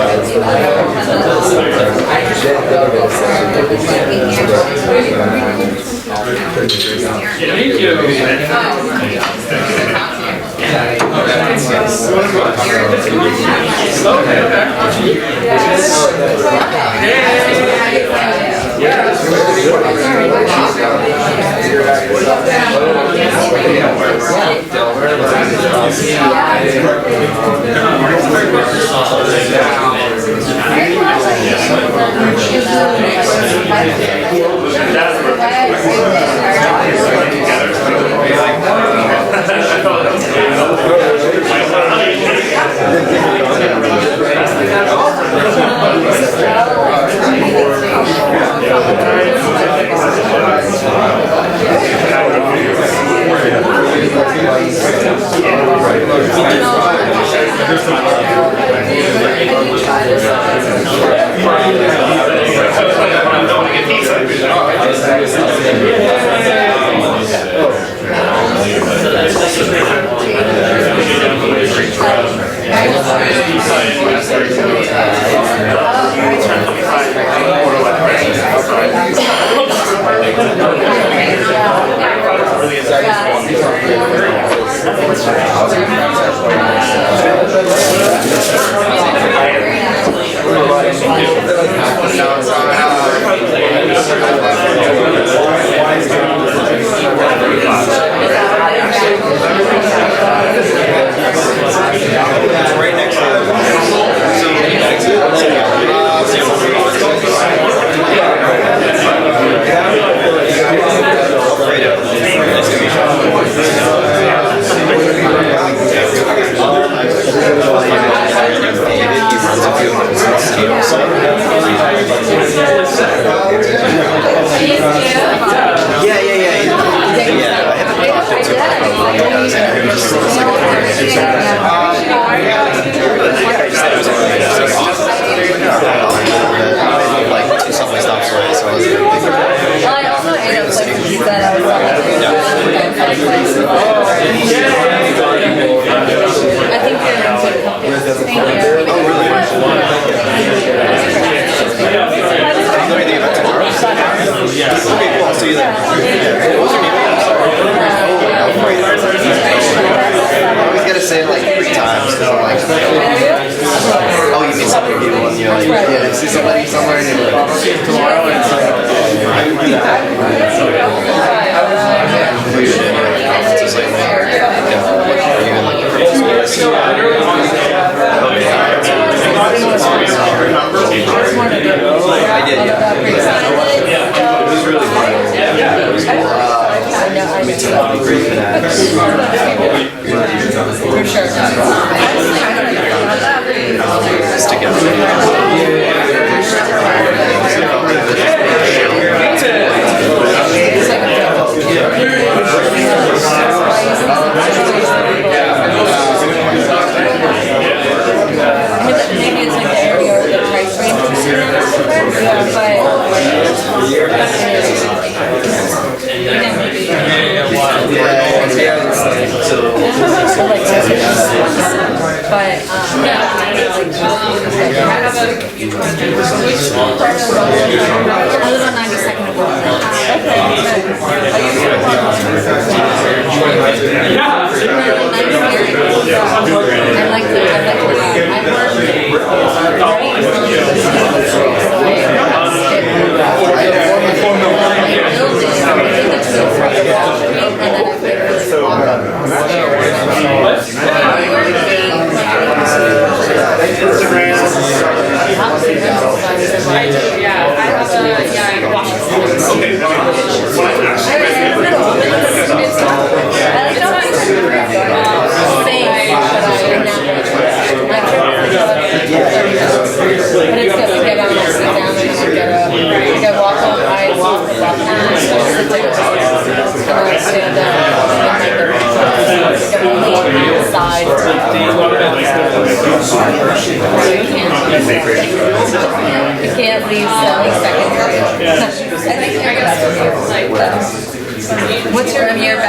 E: What's your bed here?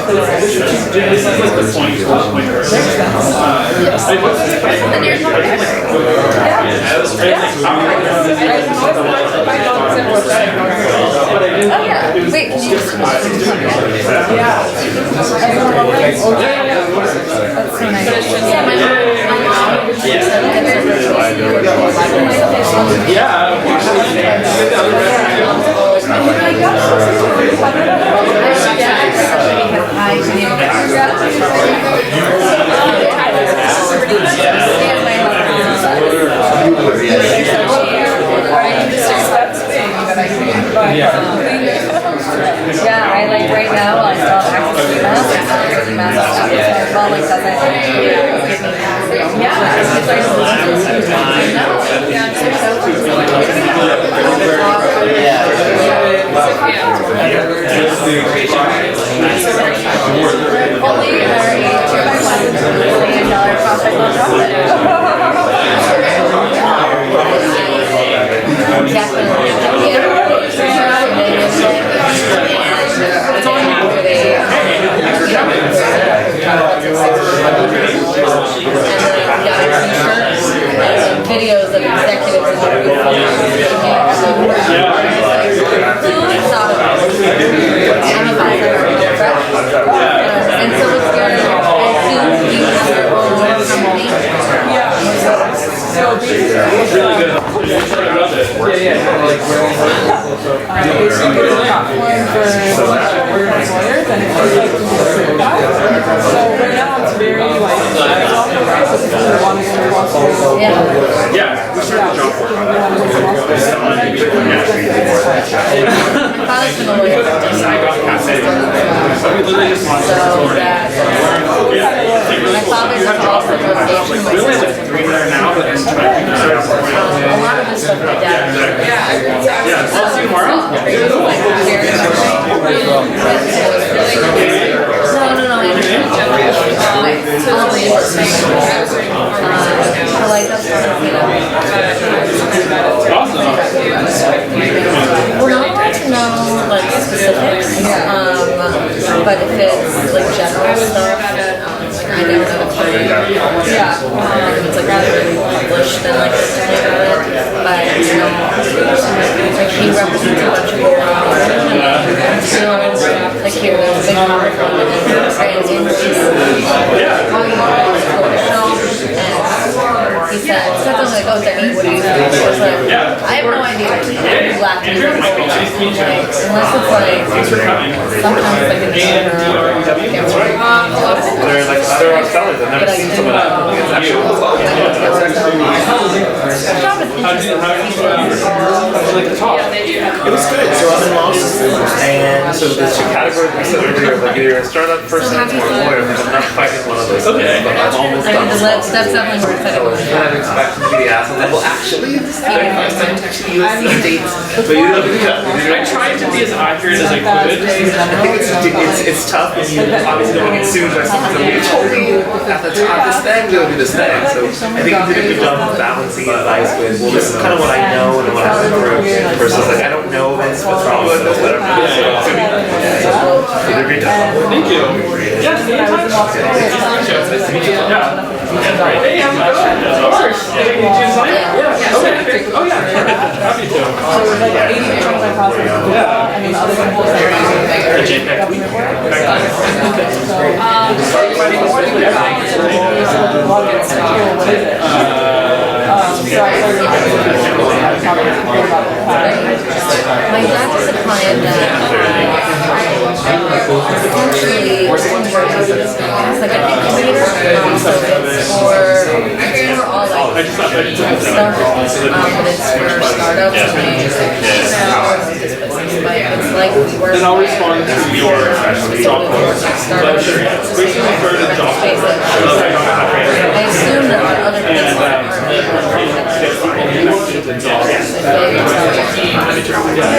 C: This is like the point.
E: Oh yeah. Wait, can you just? Yeah. That's so nice. Yeah, my yeah, I like right now I still have access to emails. My phone like doesn't give me only our $2.1 million profit nonprofit. Definitely. Videos of executives and other people. Who thought of this? I'm a buyer, and so it's good. I assume you have your own company.
C: So basically, really good. Basically, it's a platform for employers, and it's just like to distribute that. So right now, it's very like software, so people who want to get responsible.
E: Yeah. My father's been a lawyer for 10 years. So that. My father's also association with a lot of this stuff my dad did.
C: Yeah, I'll see you tomorrow.
E: No. So like that's sort of, you know.
C: Awesome.
E: We're not allowed to know like specifics, but if it's like general stuff, like I never know the company. Yeah. If it's like really published, then like it's definitely about it. But you know, like he represents a bunch of people. Like here, there's a big microphone and trans he said something like, "Oh, Denny, what do you think?" I was like, "I have no idea." He laughed at me. Like, unless it's like sometimes it's like a dinner or a cancer.
B: They're like other sellers. I've never seen someone that's actually.
C: Like the talk?
B: It was good. So I'm in law systems, and so the two categories we said earlier, like either a startup person or a lawyer, but I'm not fighting one of those. Okay. But I'm almost done.
E: That's definitely more exciting.
B: Kind of expecting to be the asshole. Well, actually, dates. But you know,
C: I tried to be as accurate as I could.
B: I think it's tough when you obviously don't get sued by someone that you told me at the top this thing, we'll do this thing. So I think you did a good job of balancing advice with, well, this is kind of what I know and what I've been through versus like, I don't know this, what's wrong with this, whatever. So you did a great job.
C: Thank you. Yeah, stay in touch. Nice to meet you. Yeah. Hey, how's it going? Of course. Can you do something? Yeah. Okay. Oh, yeah. Happy to. So like 80% of my process is and then other people are government work. What is it? So I started
E: my dad was a client that essentially it's like an incubator, so it's for all like stuff, but it's for startups and but it's like we work.
C: Then I'll respond to your job post. Basically for the job post.
E: I assume that other people are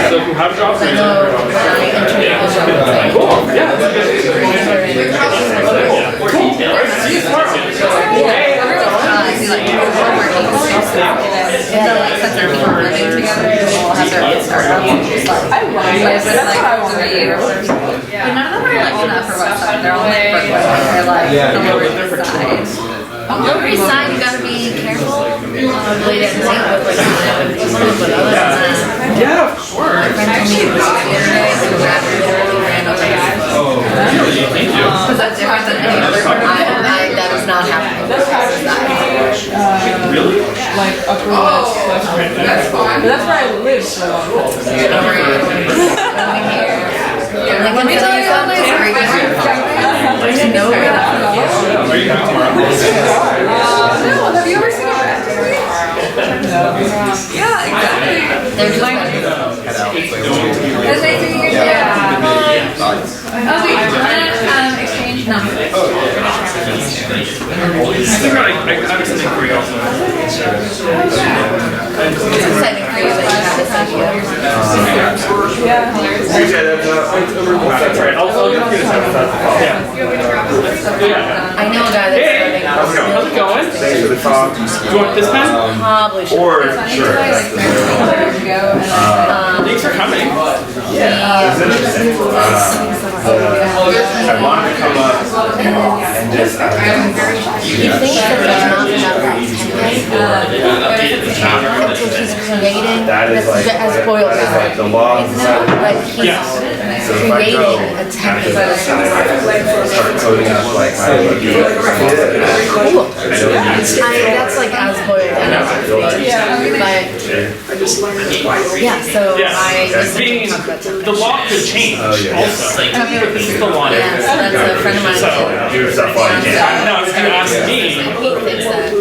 C: so if you have jobs,
E: I know when I interviewed the job,
C: cool. Yeah, that's good.
E: yeah, everyone's be like, we're working since they're living together, they'll have their own startup. That's what I want to do. But none of them are like in the Upper West Side, they're all like Brooklyn, they're like the Lower East Side. Lower East Side, you gotta be careful, late at night with like, but other than that.
C: Yeah, of course.
E: My friend told me the other day, the rat literally ran over him. Because that's different than any other that is not happening.
C: Really?
N: Like Upper West. That's fine. That's where I live. So.
E: Let me tell you how nice are you? There's no way to
C: Are you coming tomorrow?
N: No, have you ever seen a rat? Yeah, exactly.
E: There's like,
N: That's nice to meet you. Oh, wait, we're gonna exchange numbers.
C: I have something for you also.
E: it's exciting for you that you have this idea.
C: That's right. I'll get this out. Yeah.
E: I know a guy that's starting.
C: How's it going?
K: Thanks for the talk.
C: Do you want this pen?
E: Probably should.
K: Or, sure.
C: Thanks for coming.
K: It's interesting. I wanted to come up and just,
E: You think that there's not enough that's what he's creating
K: that is like,
E: as boiled
K: that is
E: down.
K: like the law of society.
E: Like he's
K: So if I go
E: creating a
K: after
E: template.
K: this, I start coding up like my
E: Cool. That's like as boiled down. But yeah, so I
C: It's being, the law could change also. But this is the law.
E: yes, that's a friend of mine.
C: So,
K: do stuff like that.
C: now if you ask me,
E: He thinks that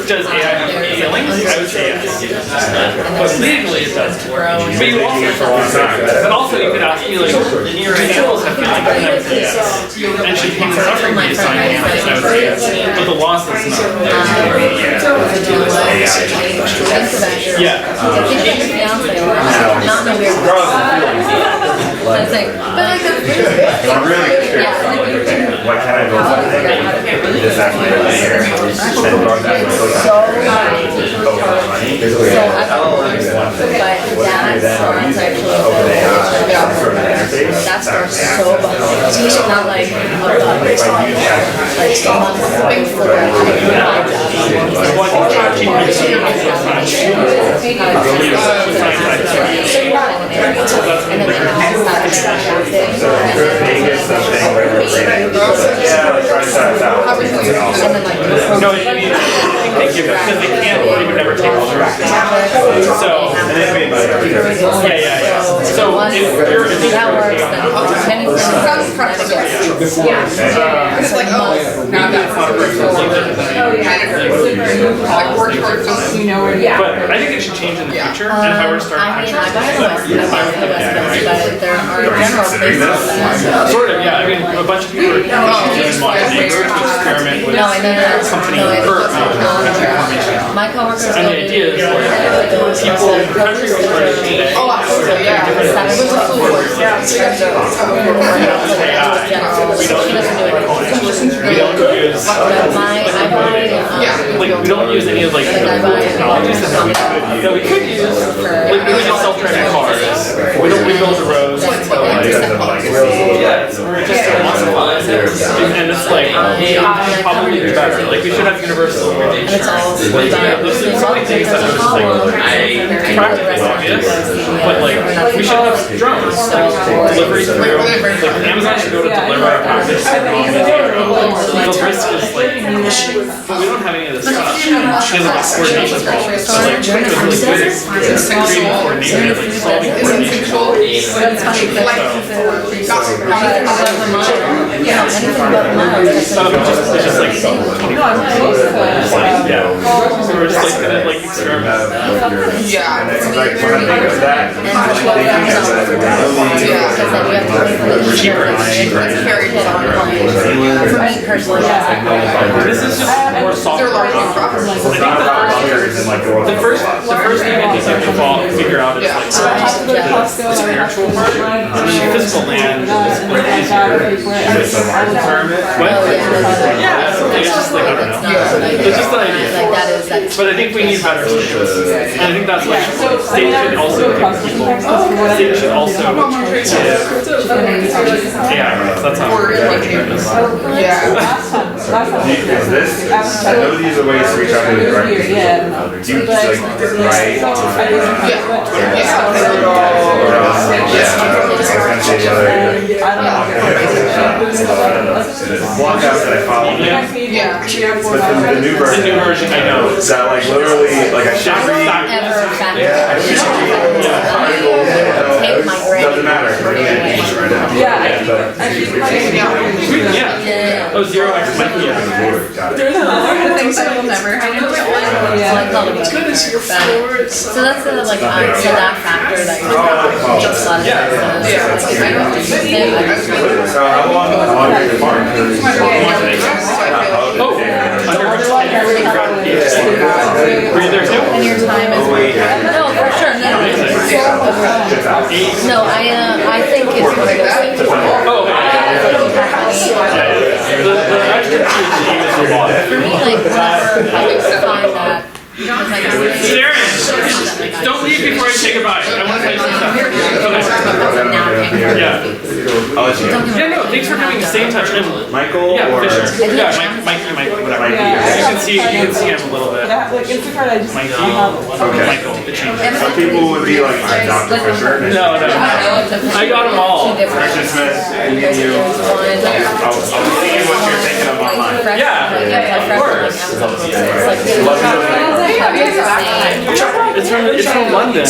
C: does AI have feelings? I would say yes. But legally it does. But you also you could ask me like, animals have feelings, and I would say yes. And should pain and suffering be assigned to animals? I would say yes. But the law says no. Yeah.
E: Not in a weird way. But like
K: I'm really curious. What can I go for? This actually right here. And brought that money.
E: That starts so bugging. Not like months before
C: No, you need they give it because they can't or they would never take all the risk. So, yeah. So if you're if
E: that works, then
N: It's like, oh, now that's not a like work towards something, you know, where
C: but I think it should change in the future. And if I were to start
E: I mean, I buy the West but there are general places.
C: Sort of, yeah. I mean, a bunch of people are using Montenegro to experiment with company
E: my coworkers
C: and the idea is people in countries where they change.
N: oh, absolutely, yeah.
C: We don't use we don't use any of like the technologies that we could use. Like we use self-driving cars. We don't rebuild the roads. We're just and it's like probably be better. Like we should have universal. There's so many things that are just like practically obvious, but like we should have drones delivery through. Like Amazon should be able to deliver a package. The risk is like we don't have any of this stuff. Because of the coordination problem. So like Twitter is really good at creating coordination, like solving coordination. It's just like 24 yeah. So we're just like gonna like experiment.
N: Yeah.
K: And it's like when I think of that,
C: Cheaper.
E: For me personally,
C: This is just more software. I think the first
K: failures in like the world.
C: The first thing I think you have to figure out is like the spiritual part, and then the physical land is what is yeah, something. It's just like I don't know. It's just an idea. But I think we need better skills. And I think that's why state should also give people. State should also give. Yeah, that's how we're doing this.
K: Is this? I know these are ways to reach out to the directors. Do you like write on Twitter? Blog outs that I follow. But the new version,
C: I know.
K: Is that like literally like I should read? Yeah, I should read articles. Doesn't matter.
C: Yeah. Oh, zero X Mikey.
N: There's a lot of things that will never happen.
E: It's good as your forwards. So that's the so that factor that you're
K: So how long are you apart?
C: Oh, were you there too?
E: And your time is no, for sure. No, I think it's for me, like, whenever I find that.
C: Sharon, don't leave before I say goodbye. I want to tell you some stuff. Okay. Yeah.
K: I'll let you go.
C: Yeah, no, thanks for coming. Stay in touch.
K: Michael
C: yeah,
K: or
C: Fisher. Yeah, Mike, whatever. You can see him a little bit.
O: Like Instacart, I just
K: Okay.
C: Michael, the change.
K: Some people would be like, I'm Dr. Fisher.
C: No. I got them all.
K: Christian Smith, and you. I'll see what you're thinking of online.
C: Yeah, of course. It's from London.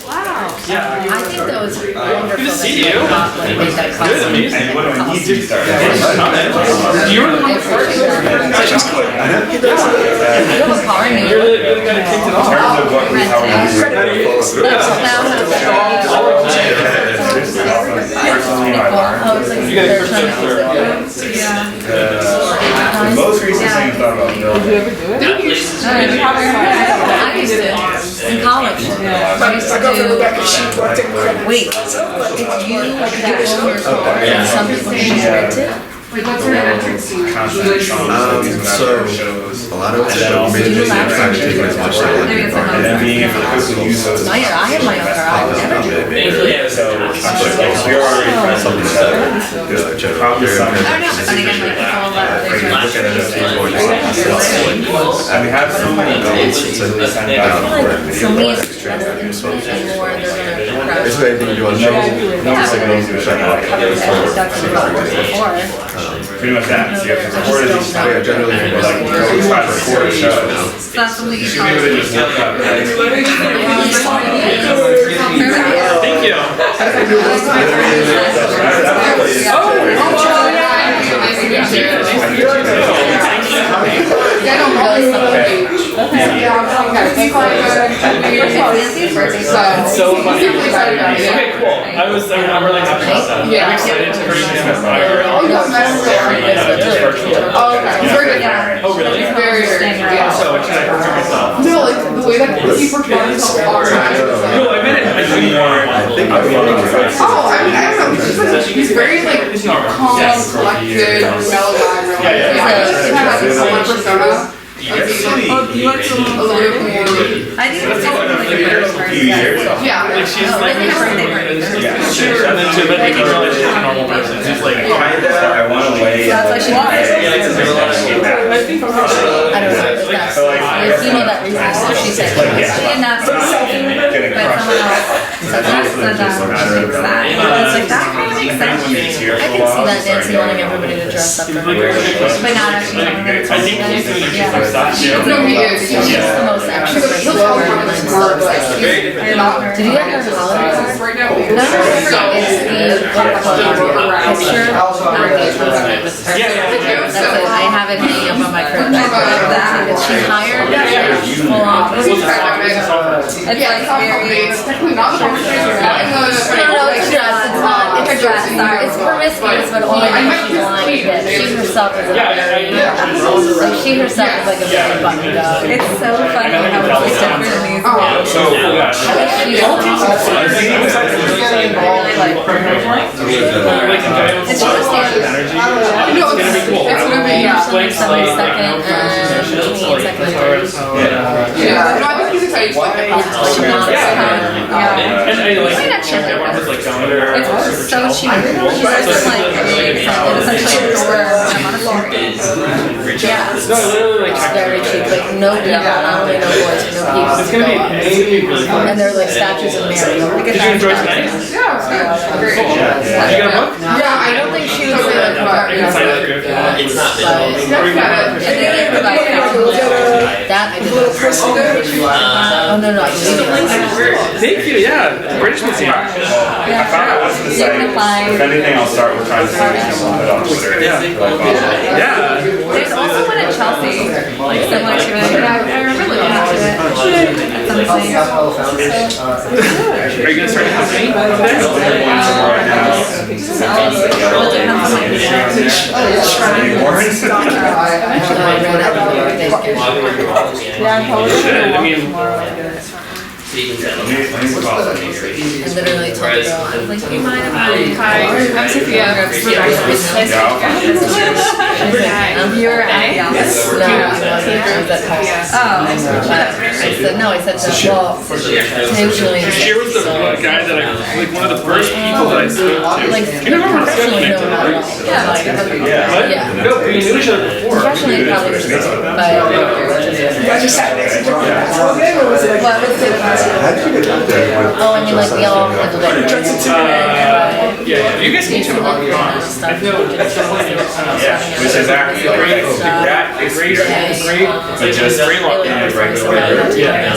E: Wow.
C: Yeah.
E: I think that was wonderful.
C: Good to see you.
E: Good,
C: amazing.
K: And what do I need to start?
C: You were the one that started.
E: You have a car and
C: You're the guy that kicked it off.
K: In terms of what we, how we
C: You got a Christmas or?
K: the most recent thing I thought about building.
O: Did you ever do it?
E: I used to in college. I used to do wait. If you own your car, some people can rent it.
N: Wait, what's your metrics?
K: So
H: So a lot of it is basically trying to take as much time as you can.
K: and then being able to use those.
E: I have my own car. I would never do it.
K: So we're already trying something better. Probably something.
N: I don't know, but again, like, all that.
K: And we have so many goals to this kind of
E: For me, it's less intimate and more they're gonna
H: Is there anything you want to show?
K: Pretty much that. So you have to record these stuff.
H: Yeah, generally
K: Like, we try to record a show.
N: It's not something you
K: Should be able to just look up, right?
C: Thank you. So funny. Okay, cool. I'm really happy about that. I'm excited to bring this up. Oh, really?
N: Very,
C: So, what should I prepare myself?
N: No, like the way that he portrays himself all the time.
C: No, I meant it. I think more.
N: Oh, I mean, I don't know. He's very like calm, collected, mellow guy. He has like one persona.
C: You like someone
N: I think it's like
C: yeah, like she's like and then to let me realize she's a normal person. She's like,
K: I want to weigh.
E: That's why she
C: I think
E: I don't know. You know that reason, so she said she did not say something, but someone else said that. It's like that kind of makes sense. I can see that Nancy wanting everybody to dress up for her.
N: But not actually.
C: I think he's doing interesting stuff too.
N: No, he is.
E: She's just the most extroverted person and I'm so excited. Did you get her holiday card? No, it's the book club picture. That's it. I have it hanging up on my curtain. She hired full on. It's like very.
N: It's technically not a conversation.
E: No, it's a dress. It's not. It's a dress. Sorry. It's for risky, but only because she's lying that she herself is a very, like she herself is like a very button dog.
N: It's so funny how it's different in these ways.
C: So,
N: It's just energy. No, it's gonna be, yeah.
E: 7 second and 28 second third.
N: Yeah, no, I think he's excited to like
E: Yeah.
C: and I like everyone was like going there.
N: It's so cheap. She's just like really excited. It's like a door. I'm on a floor. Yeah.
C: No, I literally like
E: It's very cheap, like no people, not only no boys, but no people
C: It's
E: to
C: gonna
E: go
C: be
E: up.
C: really fun.
E: And they're like statues of Mary.
C: Did you enjoy tonight?
N: Yeah, it's good. Great.
C: Did you get a book?
N: Yeah, I don't think she was like what.
C: Inside of it.
J: It's not
E: And they gave me like that I did not. Oh no,
C: Thank you, yeah. British Museum.
K: I found I was gonna
E: You
K: say,
E: can apply.
K: if anything, I'll start with trying to see if I put on Twitter.
C: Yeah.
N: There's also one at Chelsea, like similar to it. Yeah, I remember looking into it. At some point.
C: Are you gonna start a company?
N: Yeah, I'm probably
C: I mean,
E: I literally told the girl, I was like, do you mind if I
N: Hi, I'm Sophia. You're at the office?
E: No, I was at Paul's.
N: Oh.
E: I said, no, I said, well, today was really
C: She was the guy that I, like one of the first people that I spoke to.
E: like,
C: You remember
E: professionally, no, not at all.
N: Yeah, like,
C: What?
E: Yeah.
C: No, we knew each other before.
E: Professionally, probably just, but. What was it? Oh, I mean, like, we all had to like.
C: Yeah, you guys need to work on
E: Stuff.
K: Which is actually great.
C: great.
K: But just regular.
C: Yeah.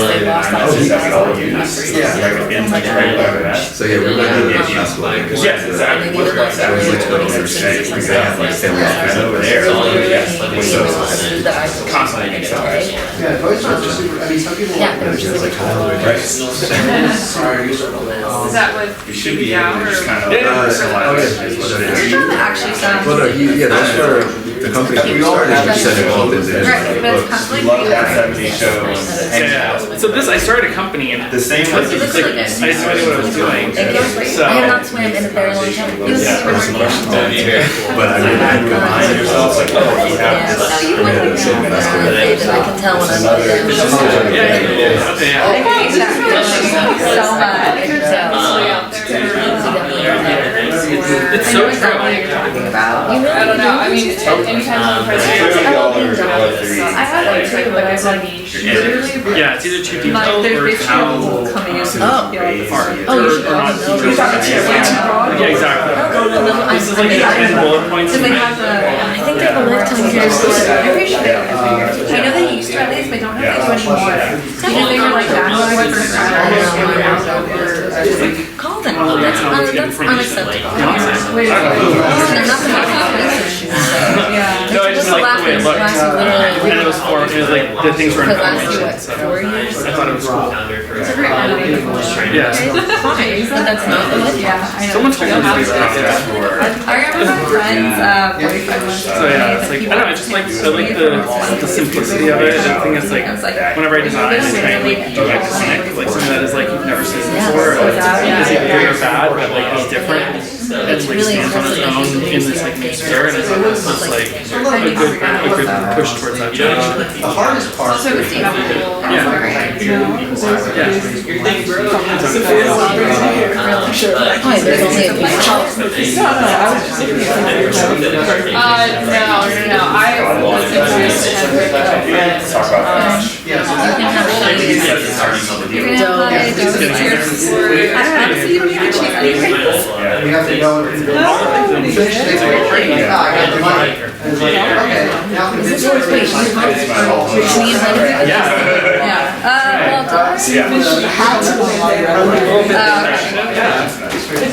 H: So yeah, we're gonna do this one.
K: Yes, exactly. Over there.
E: Constantly. Yeah, they were just like.
N: Is that with
K: It should be
N: now or?
K: just kind of.
N: You're trying to actually sound.
H: Well, no, yeah, that's where the company started, you said it all this.
N: Right, but it's kind of like.
K: That 70 shows.
C: Yeah. So this, I started a company and
K: The same
C: like,
K: with
C: I had no idea what I was doing.
E: Thank you. I have not swam in a very long time.
K: But I mean, you remind yourself, like, oh, you have this.
E: I can tell when I'm not there.
N: I hate that feeling so much.
C: It's so true.
N: What you're talking about. I don't know. I mean, anytime I'm I had that too, but I was like, literally.
C: Yeah, it's either too detailed
N: Like, there's
C: or
N: basically
C: how
N: people coming in to
E: Oh.
N: feel like
C: far.
E: Oh, you should
C: Or not
E: know.
C: too detailed. Yeah, exactly. This is like 10 bullet points.
N: Because they have the.
E: I think they have a lifetime guarantee.
N: I'm pretty sure they do. I know they used to at least, but don't know if they do anymore. Because they were like that.
E: Call them. That's unacceptable. They're not the most expensive shoes.
N: Yeah.
C: No, I just like the way it looked. And it was for, it was like, the things were in
E: Because last year,
C: combination,
E: what,
C: so
E: 4 years?
C: I thought it was cool.
N: It's a great one.
C: Yeah.
N: Fine.
E: But that's not the most.
N: Yeah, I know.
C: Someone told me this
N: I remember my friend's boyfriend was.
C: So yeah, it's like, I don't know, I just like, I like the simplicity of it. And the thing is like, whenever I design, I try and like do iconic, like something that is like you've never seen before. Like, is it good or bad, but like it's different. It's like stands on its own in this like new spirit, and it's just like a good push towards that direction.
M: The hardest part.
N: Also, it's
C: Yeah.
E: Hi, there's only a few.
N: No. I was introduced to him with a friend. Honestly, you don't even choose anything.
M: We have to go.
N: Well,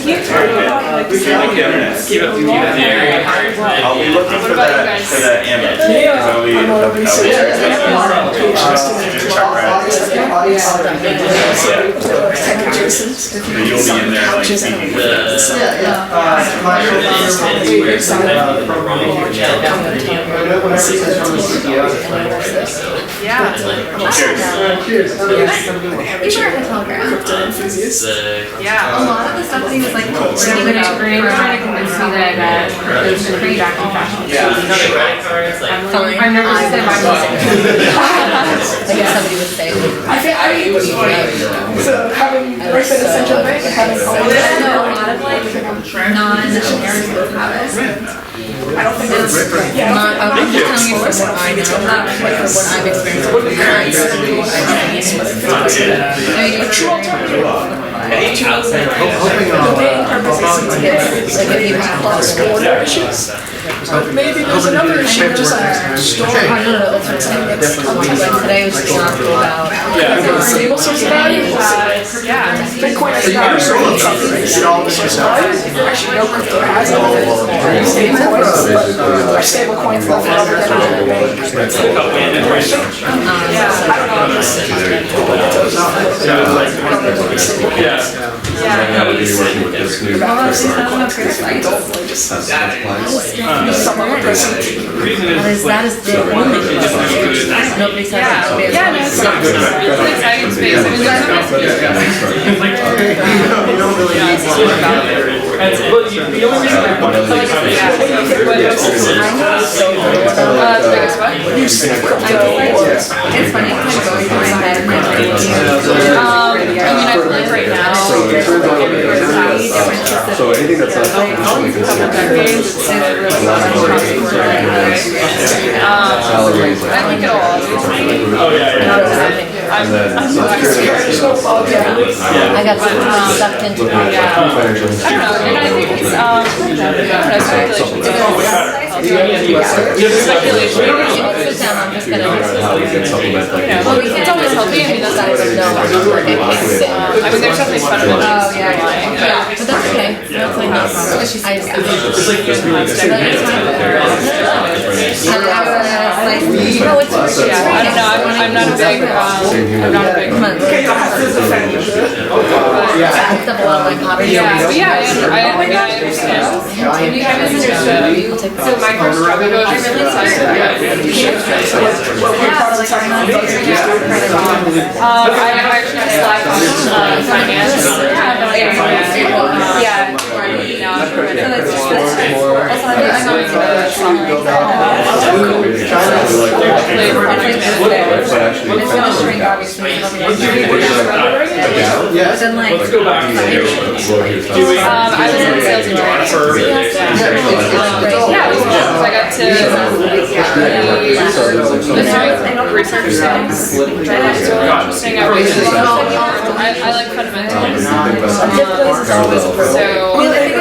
C: Keep it very hard.
O: I'll be looking for that image. You'll be in there like speaking with
E: Cheers. You were a telegraph.
L: Yeah, a lot of the stuff that he was like really good at, trying to convince me that it was pretty back in fashion.
E: Fine.
L: I'm never gonna say my
E: I guess somebody would say,
N: I was so having worked at a central bank and having all of that.
L: No, a lot of like non-areas habits.
N: I don't think that's, yeah.
E: I'm just telling you from what I know, like from what I've experienced, what I've seen, what I've seen.
N: Maybe there's another issue, just like story.
E: Today was just talking about.
N: Stable source of value. Bitcoin has not sold something. Actually, no crypto has stable coins, but our stable coins left out of the bank. I don't know.
E: That is the only thing. Nobody says that.
L: Yeah, no, it's an exciting space. I mean,
C: The only reason I wanted to
L: the biggest one. It's funny, kind of going through my head. I mean, I feel like right now,
O: So anything that's not
L: couple decades, it's really I like it all.
C: Oh, yeah.
L: I'm
E: I got sucked into it.
L: I don't know, and I think it's, speculation.
E: Sit down, I'm just gonna.
L: Well, it's always healthy, I mean, that's not even know. I mean, there's definitely fundamental.
E: Oh, yeah, but that's okay. That's like not a problem. I just. No, it's.
L: I don't know, I'm not a big,
E: Come on. Except a lot of my coffee.
L: yeah, but yeah, I understand. So my first job, I was really excited about it. I actually had a slide on finance. Yeah.
C: Let's go back.
L: I was in sales and training. Yeah, it was cool. So I got to research sales, which I thought was really interesting. I like fundamentals. So we are getting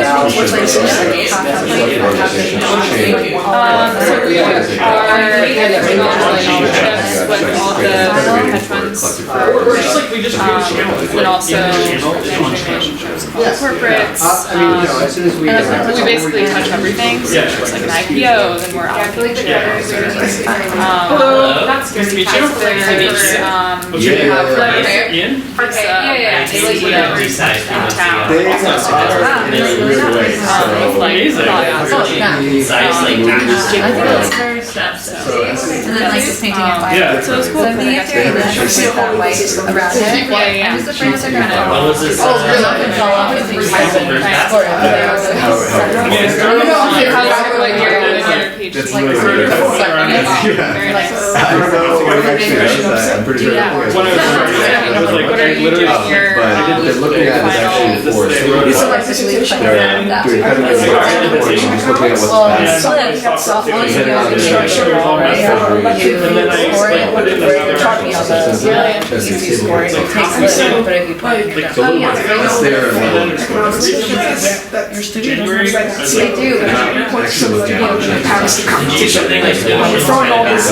L: on relationships with all the hedge funds, and also relationships with all the corporates. And we basically touch everything. So it's like an IPO, then we're allocations. Hello. Nice to meet you. We have
C: Ian?
L: yeah. In town.
E: I think it's very steps. And then like just painting it by.
C: Yeah.
L: So it's cool.
E: So me after that, just that white around it.
L: Yeah.
E: I'm just afraid they're gonna.
J: What was this?
E: Oh, really? Fall off if we have it.
C: It's
L: like
C: very
L: nice.
O: I'm pretty sure.
C: When I was like,
L: What are you doing here?
O: They're looking at it actually for.
E: So like this week, like
O: They're
E: that.
O: doing kind of like just looking at what's
E: Well,
O: best.
E: so then once you
O: Depending on the
E: structure it all, right? You score it, you're talking about you score it, it takes the, but if you put it, you're done.
O: It's there and then.
N: Your student
C: January.
N: they do.
O: Actually looking at options.
N: just a competition. We're throwing all this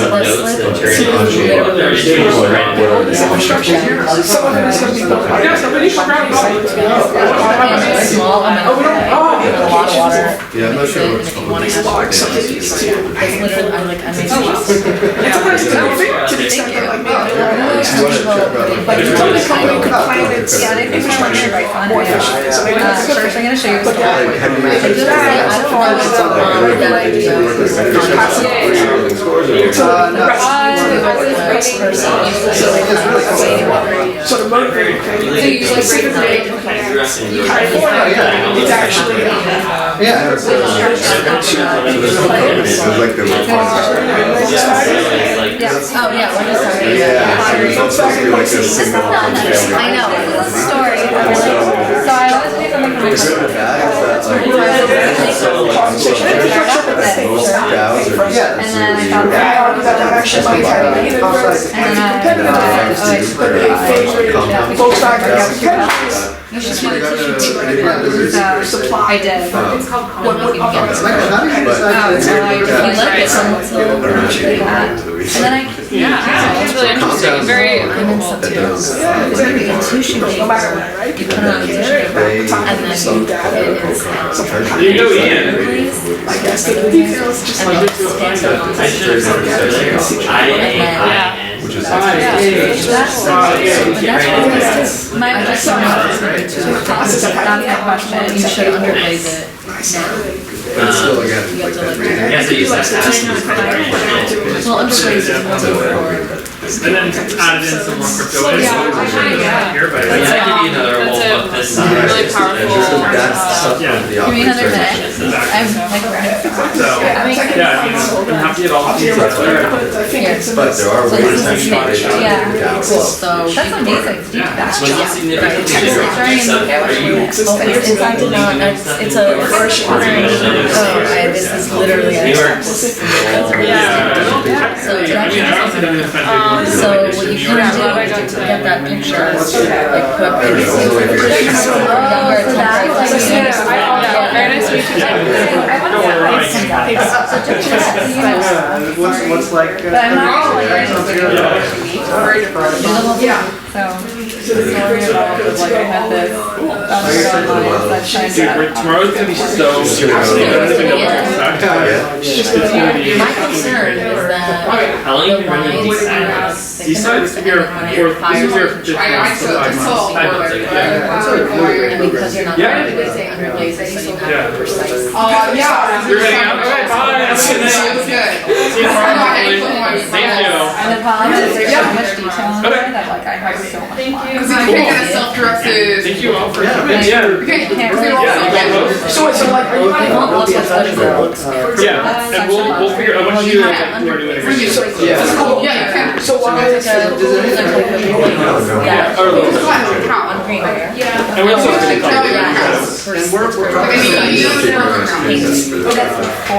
N: infrastructure here. Some of it is going to be built by
E: Small amount of a lot of water.
H: Yeah, I'm not sure what's
E: If you want to
N: these
E: have
N: logs, some of these too.
E: it's literally, I make
N: It's a nice elevate to the extent that like maybe
E: But
N: it's only company could plan its infrastructure more efficiently. So maybe that's good.
E: First, I'm gonna show you.
N: But then,
E: I don't know if it's that idea.
N: sort of motivating thing. It's actually
E: Oh, yeah, what is that? I know, this is a story. So I was doing something for my and then I thought that
N: actually might have been inadvertent
E: and then you should do the tissue paper. So I did. It's called common.
M: How do you decide?
E: So I really like it, so it's a little bit like that. And then I,
L: It's really interesting, very
E: I'm in
L: applicable
E: something
L: too.
E: else. The tissue paper, you put it on the tissue paper, and then you put it in
C: You go, Ian.
N: I guess the details just like
J: I should have said this earlier.
H: Which is
E: my just that's the question. You should underblaze it.
H: But it's still again,
E: You
H: like
E: have to
H: that.
J: Yeah, so you said
E: Well, underblaze is more
C: And then added in some more crypto.
L: Well, yeah,
C: Here, but
J: I give you another whole book this
L: That's a really powerful.
E: Give me another minute. I'm like,
C: So, yeah, I'm happy at all.
E: here.
H: But there are
E: So
H: ways
E: this is
H: to
E: mixed. Yeah, cool. So
L: That's amazing.
J: Was it significantly
E: It's
J: different?
E: very it's in fact not, it's a version. This is literally a so it's actually so what you can do to get that picture is like put number
L: Very nice to meet you.
M: What's like?
L: But I'm not
C: Tomorrow's gonna be so.
E: My concern is that
J: How long have you been running these
C: This is your fourth, this is your fifth month.
E: and because you're not
C: Yeah.
E: going to underblaze it, so you have to precise.
L: Yeah.
C: You're hanging out? Okay, bye. Have a good night. See you tomorrow, hopefully. Thank you.
L: And the policy has so much detail in there that like I have so much fun.
P: Because you can't get a self-directed.
C: Thank you all for coming. Yeah.
N: So like, are you
E: It won't look as good as it looks.
C: Yeah, and we'll figure, I want you to like, learn new integration.
N: Yeah, you can. So why is
E: Yeah.
C: Yeah, or those.
E: On green layer.
C: And we also have to come.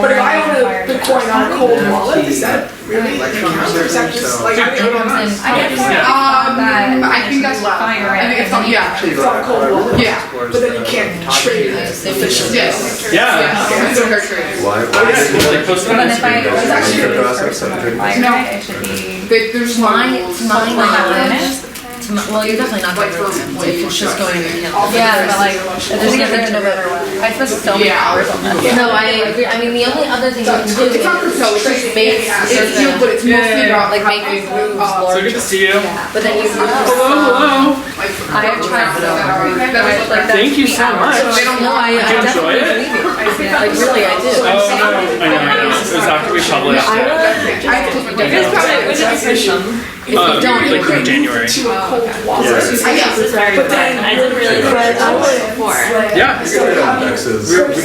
N: But if I own a Bitcoin on a cold wallet, is that really like, is that just like, I
P: think that's fire. I think it's on, yeah.
N: it's on a cold wallet?
P: Yeah.
N: But then you can't trade it efficiently.
P: Yes.
C: Yeah.
P: It's a fair trade.
H: Why?
L: But then if I was actually really
H: process
L: first
H: of
L: fire,
P: No.
L: it should be.
P: There's
E: To my knowledge,
P: to
E: well, you're definitely not going to if it's just going to account.
L: Yeah, but like, there's nothing to better one. I spent so many hours on that.
E: No, I agree. I mean, the only other thing you can do
P: It's not crypto, it's just
E: make
P: it's you, but it's mostly about
E: like making moves
C: So
E: larger.
C: good to see you.
E: But then you
C: Hello.
L: I have tried to like that.
C: Thank you so much.
E: No, I
C: Did you enjoy
E: definitely
C: it?
E: believe it. Like really, I do.
C: Oh, I know. It was after we published it.
L: You guys probably, when did you finish them?
C: Like in January.
N: To a cold wallet.
L: This is very fun. I didn't really think about it before.
C: Yeah.
H: Indexes.
C: We